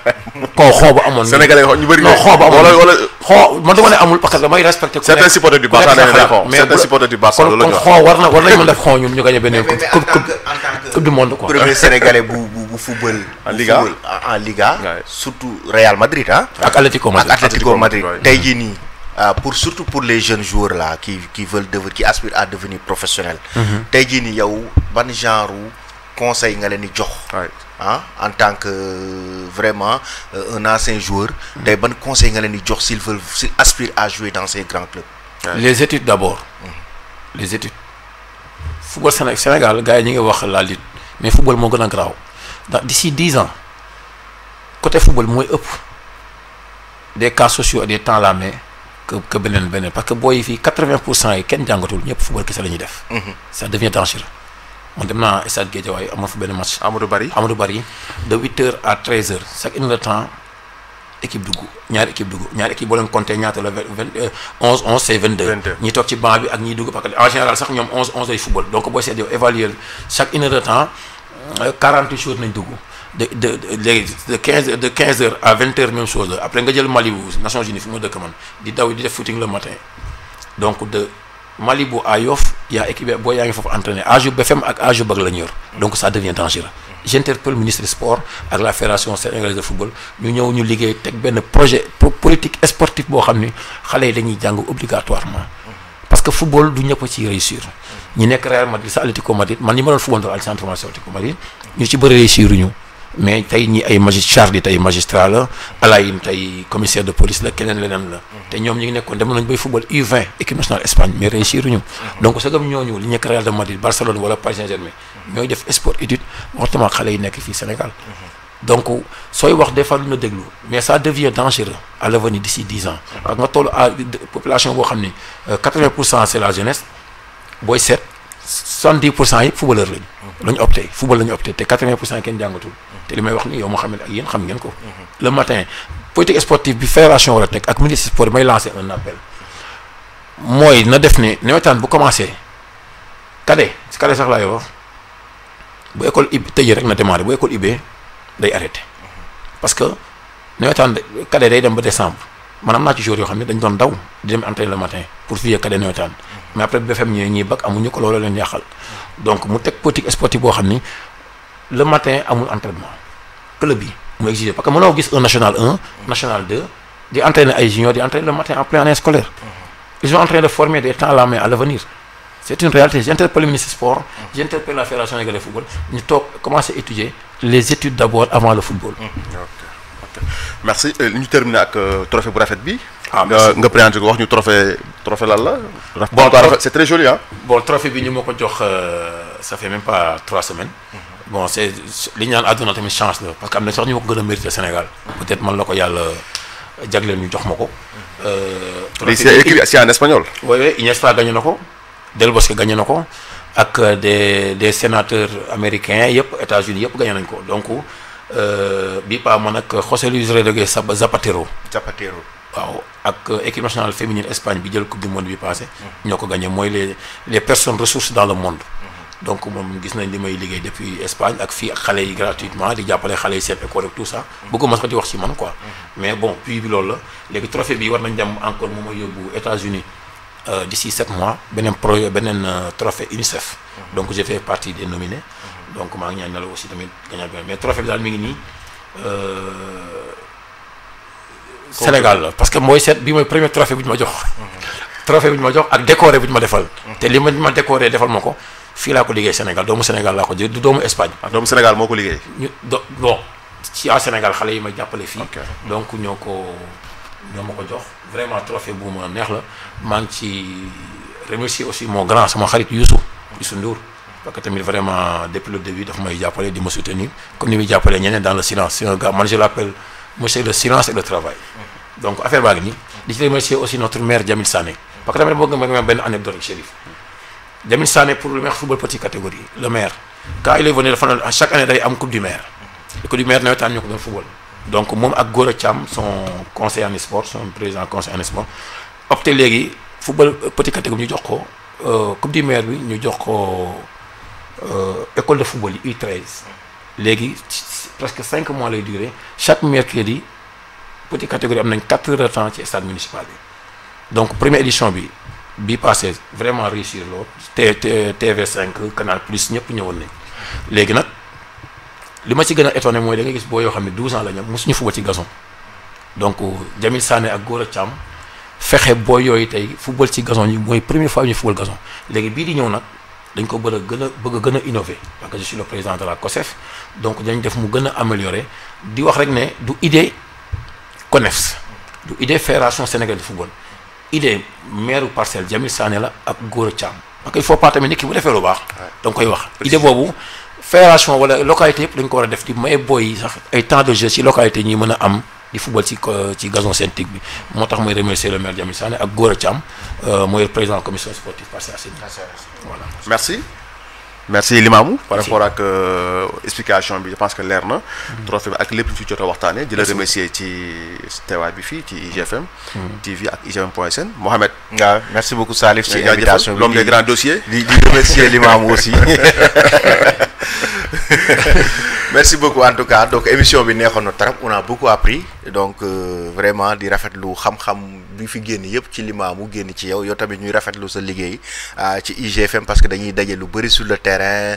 koo xoo ba amoon. Sénégalais ñu bëri. non xoo ba amoon wala xoo man dama ne amul parce que damay respecté. certains supporters du Barça dañuy xoo certains supporters du Barça loolu la ñu wax. xoo war nañu mën def xoo ñun ñu gagné beneen coupe du monde quoi. premier Sénégalais bu football. en Liga surtout Real Madrid ah. ak Atlético Madrid tey jii nii surtout pour les jeunes joueurs là qui aspirent à devenir professionnels. tey jii nii yow ban genre conseil nga leen di jox. en tant que vraiment un ancien joueur. tey ban conseil nga leen di jox s'ils aspirent à jouer dans ces grands clubs. les études d'abord. les études. football Sénégal gars yi ñu ngi wax la lutte mais football moo gën a garaaw ndax d'ici 10 ans côté football mooy ëpp des cas sociaux et des temps la main que beneen parce que booy yi fii 80% yi kenn jàngatul ñëpp football kese la ñuy def. ça devient dangereux. man dem naa stade Guédiawaye amoon fa benn match. Amadou Barry de 8h à 13h chaque une heure de temps équipe dugg ñaari équipe boo leen compté ñaata la 11 c'est 22. ñi toog ci banc bi ak ñiy dugg parce que en général sax ñoom 11 lay football donc boo seet yow évaluer chaque une heure de temps 40 jours nañ dugg de 15 heures à 20 heures même chose la après nga jël Mali bu Nations Unies fi mu dëkk man di daw di def footing le matin donc de Mali bu à Yoff yaa équipe boo yaa ngi foofu entraîné âge BFM ak âge bëgg la ñu yor donc ça devient dangereux. J'interpelle le ministre des Sports ak la fédération sénégalaise de football ñu ñëw ñu liggéey teg benn projet politique sportif boo xam ni xale yi dañuy jàng obligatoirement parce que football du ñëpp ci réussir ñi nekk Real Madrid sa Atlético Madrid man ñi ma doon football doon Centre formation Atlético Madrid ñu ci bëri réussir ñu mais tey ñi ay Charles tey magistrat la Alain tey commissaire de police la keneen leneen la te ñoom ñi ngi nekkoon dem nañ bay football U20 équipe nationale Espagne mais réussir ñu donc sagam ñooñu li nekk Real de Madrid Barcelone wala Paris Saint-Germain ñooy def sport étude waxtuma xale yi nekk fii Sénégal donc sooy wax des fois lu ñu déglu mais ça devient dangereux à l'avenir d'ici 10 ans parce que nga toll à population boo xam ni 80% c'est la jeunesse booy seet 70% yëpp footballeur lañu lañu opté football lañu opté te 80% kenn jàngatul te li may wax ni yow moo xam ne ak yéen xam ngeen ko le matin politique sportive bi fédération war a teg ak ministre sport may lancer un appel mooy na def ne nawetaan bu commencé cadet sax laay wax bu école ib tëjee rek na démarré bu école ibee day arrêté parce que nawetaan cadet day dem ba décembre man am naa ci jour yoo xam ne dañ doon daw di dem entraîner le matin pour fii cadet nawetaan mais après BFM ñëwee ñiy bac amuñu ko loolu leen yàqal donc mu teg politique sportive boo xam ni le matin amul entraînement club yi mu exigé parce que mënoo gis un national 1 national 2 di entraîner ay juniors di entraîner le matin en pleine année scolaire ils sont en train de former des talents mais à l'avenir c'est une réalité j'interpelle le ministre sport j'interpelle la fédération sénégalaise de football ñu toog commencer étudier les études d'abord avant le football. ok merci ñu terminer ak trophée bu rafet bi. nga présenté ko wax ñu trophée lan la. bon c'est très joli hein. bon trophée bi ñu ma ko jox ça fait même pas 3 semaines. bon c'est li ñu naan àdduna tamit chance la parce que am na sax ñu ma ko gën a mérité Sénégal. peut-être man la ko yàlla jagleel ñu jox ma ko. c'est écrit c'est en espagnol. oui Iniesta gagné na ko. Del Bosque gagné na ko ak des sénateurs américains yëpp États-Unis yëpp gagné nañ ko donc bii paa man ak José Luis Rodríguez Zapatero. waaw ak équipe nationale féminine Espagne bi jël coupe du monde bi passé. ñoo ko gagné mooy les personnes ressources dans le monde. donc moom gis nañ li may liggéey depuis Espagne ak fii ak xale yi gratuitement di jàppale xale yi seen école ak tout ça. bëgguma sax di wax ci man quoi. mais bon puis bi loolu la léegi trophée bi war nañ dem encore moom mooy yóbbu États-Unis d'ici 7 mois beneen trophée UNICEF. donc je fais partie des nominés. donc maa ngi ñaan na la aussi tamit gagnal bi mais trophée bi daal mi ngi nii Sénégal la parce que mooy seet bi mooy premier trophée bu ñu ma jox. trophée bu ñu ma jox ak décoré bu ñu ma defal. te li ma décoré defal ma ko fii laa ko liggéey Sénégal doomu Sénégal laa ko jël du doomu Espagne. doomu Sénégal moo ko liggéey. bon ci Sénégal xale yi ma jàppale fii. donc ñoo ma ko jox vraiment trophée bu ma neex la maa ngi ci remercier aussi mon grand sama xarit Youssou Ndour parce que tamit vraiment depuis le début daf may jàppale di ma soutenir comme ni muy jàppale ñeneen dans le silence c'est un gars man je l'appelle monsieur le silence et le travail donc affaire baa ngi nii di ci remercier aussi notre maire Jamil Sané parce que tamit bëgg nga benn anecdote ak Chérif Jamil Sané pour le maire football petite catégorie le maire quand il est venu dafa ne chaque année day am coupe du maire coupe du maire nawetaan ñoo ko doon football donc moom ak Gora Thiam son conseiller en sport son président conseiller en sport opté léegi football petit catégorie ñu jox ko coupe du maire bi ñu jox ko école de football yi U13 léegi presque 5 mois lay durer chaque mercredi petit catégorie am nañ 4 heures de temps ci stade municipal bi donc première édition bi passé vraiment réussir lool TV5 Canal Plus ñëpp ñëwoon nañ léegi nag li ma ci gën a étonné mooy da nga gis boo yoo xam ne 12 ans la ñu am mosuñu football ci gazon donc Jamil Sané ak Gora Thiam fexe boo yooyu tey football ci gazon yi mooy première fois ñu football gazon léegi bii di ñëw nag dañ ko bëgg a gën a innover parce que je suis le président de la COSEF donc dañ def mu gën a améliorer di wax rek ne du idée CONEFS du idée fédération sénégalaise de football idée maire Parcelles Jamil Sané la ak Gora Thiam parce que il faut pas tamit nit ki bu defee lu baax da nga koy wax idée boobu fédération wala localité yëpp dañ ko war a def di may boy yi sax ay temps de jeu ci localité ñi mën a am di football ci gazon synthétique bi moo tax mooy remercier le maire Jamil Sané ak Gora Thiam mooy président commission sportive Parcelles Assainies voilà merci merci Limamou par rapport ak explication bi je pense que leer na. trophée bi ak lépp lu ci jot a waxtaanee. di la remercier ci teewaay bi fii ci IGFM. TV ak IGFM.sn Mohamed. waaw merci beaucoup Salif ci invitation bi l'homme des grands dossiers. di remercier Limamou aussi. merci beaucoup en tout cas donc émission bi neexoon na trop on a beaucoup appris donc vraiment di rafetlu xam-xam bi fi génn yëpp ci Limamou génn ci yow tamit ñuy rafetlu sa liggéey ci IGFM parce que dañuy daje lu bëri sur le terrain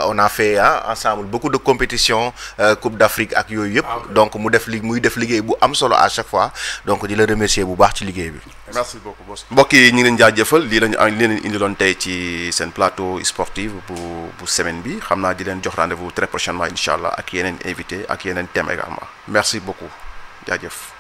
on a fait ensemble beaucoup de compétitions Coupe d'Afrique ak yooyu yëpp donc muy def liggéey bu am solo à chaque fois donc di la remercier bu baax ci liggéey bi. merci beaucoup boss. mbokk yi ñu ngi leen jaajëfal lii leen indiloon tey ci seen plateau sportif bu semaine bi xam naa di leen jox rendez-vous très prochainement incha allah ak yeneen invité ak yeneen thème également merci beaucoup jaajëf.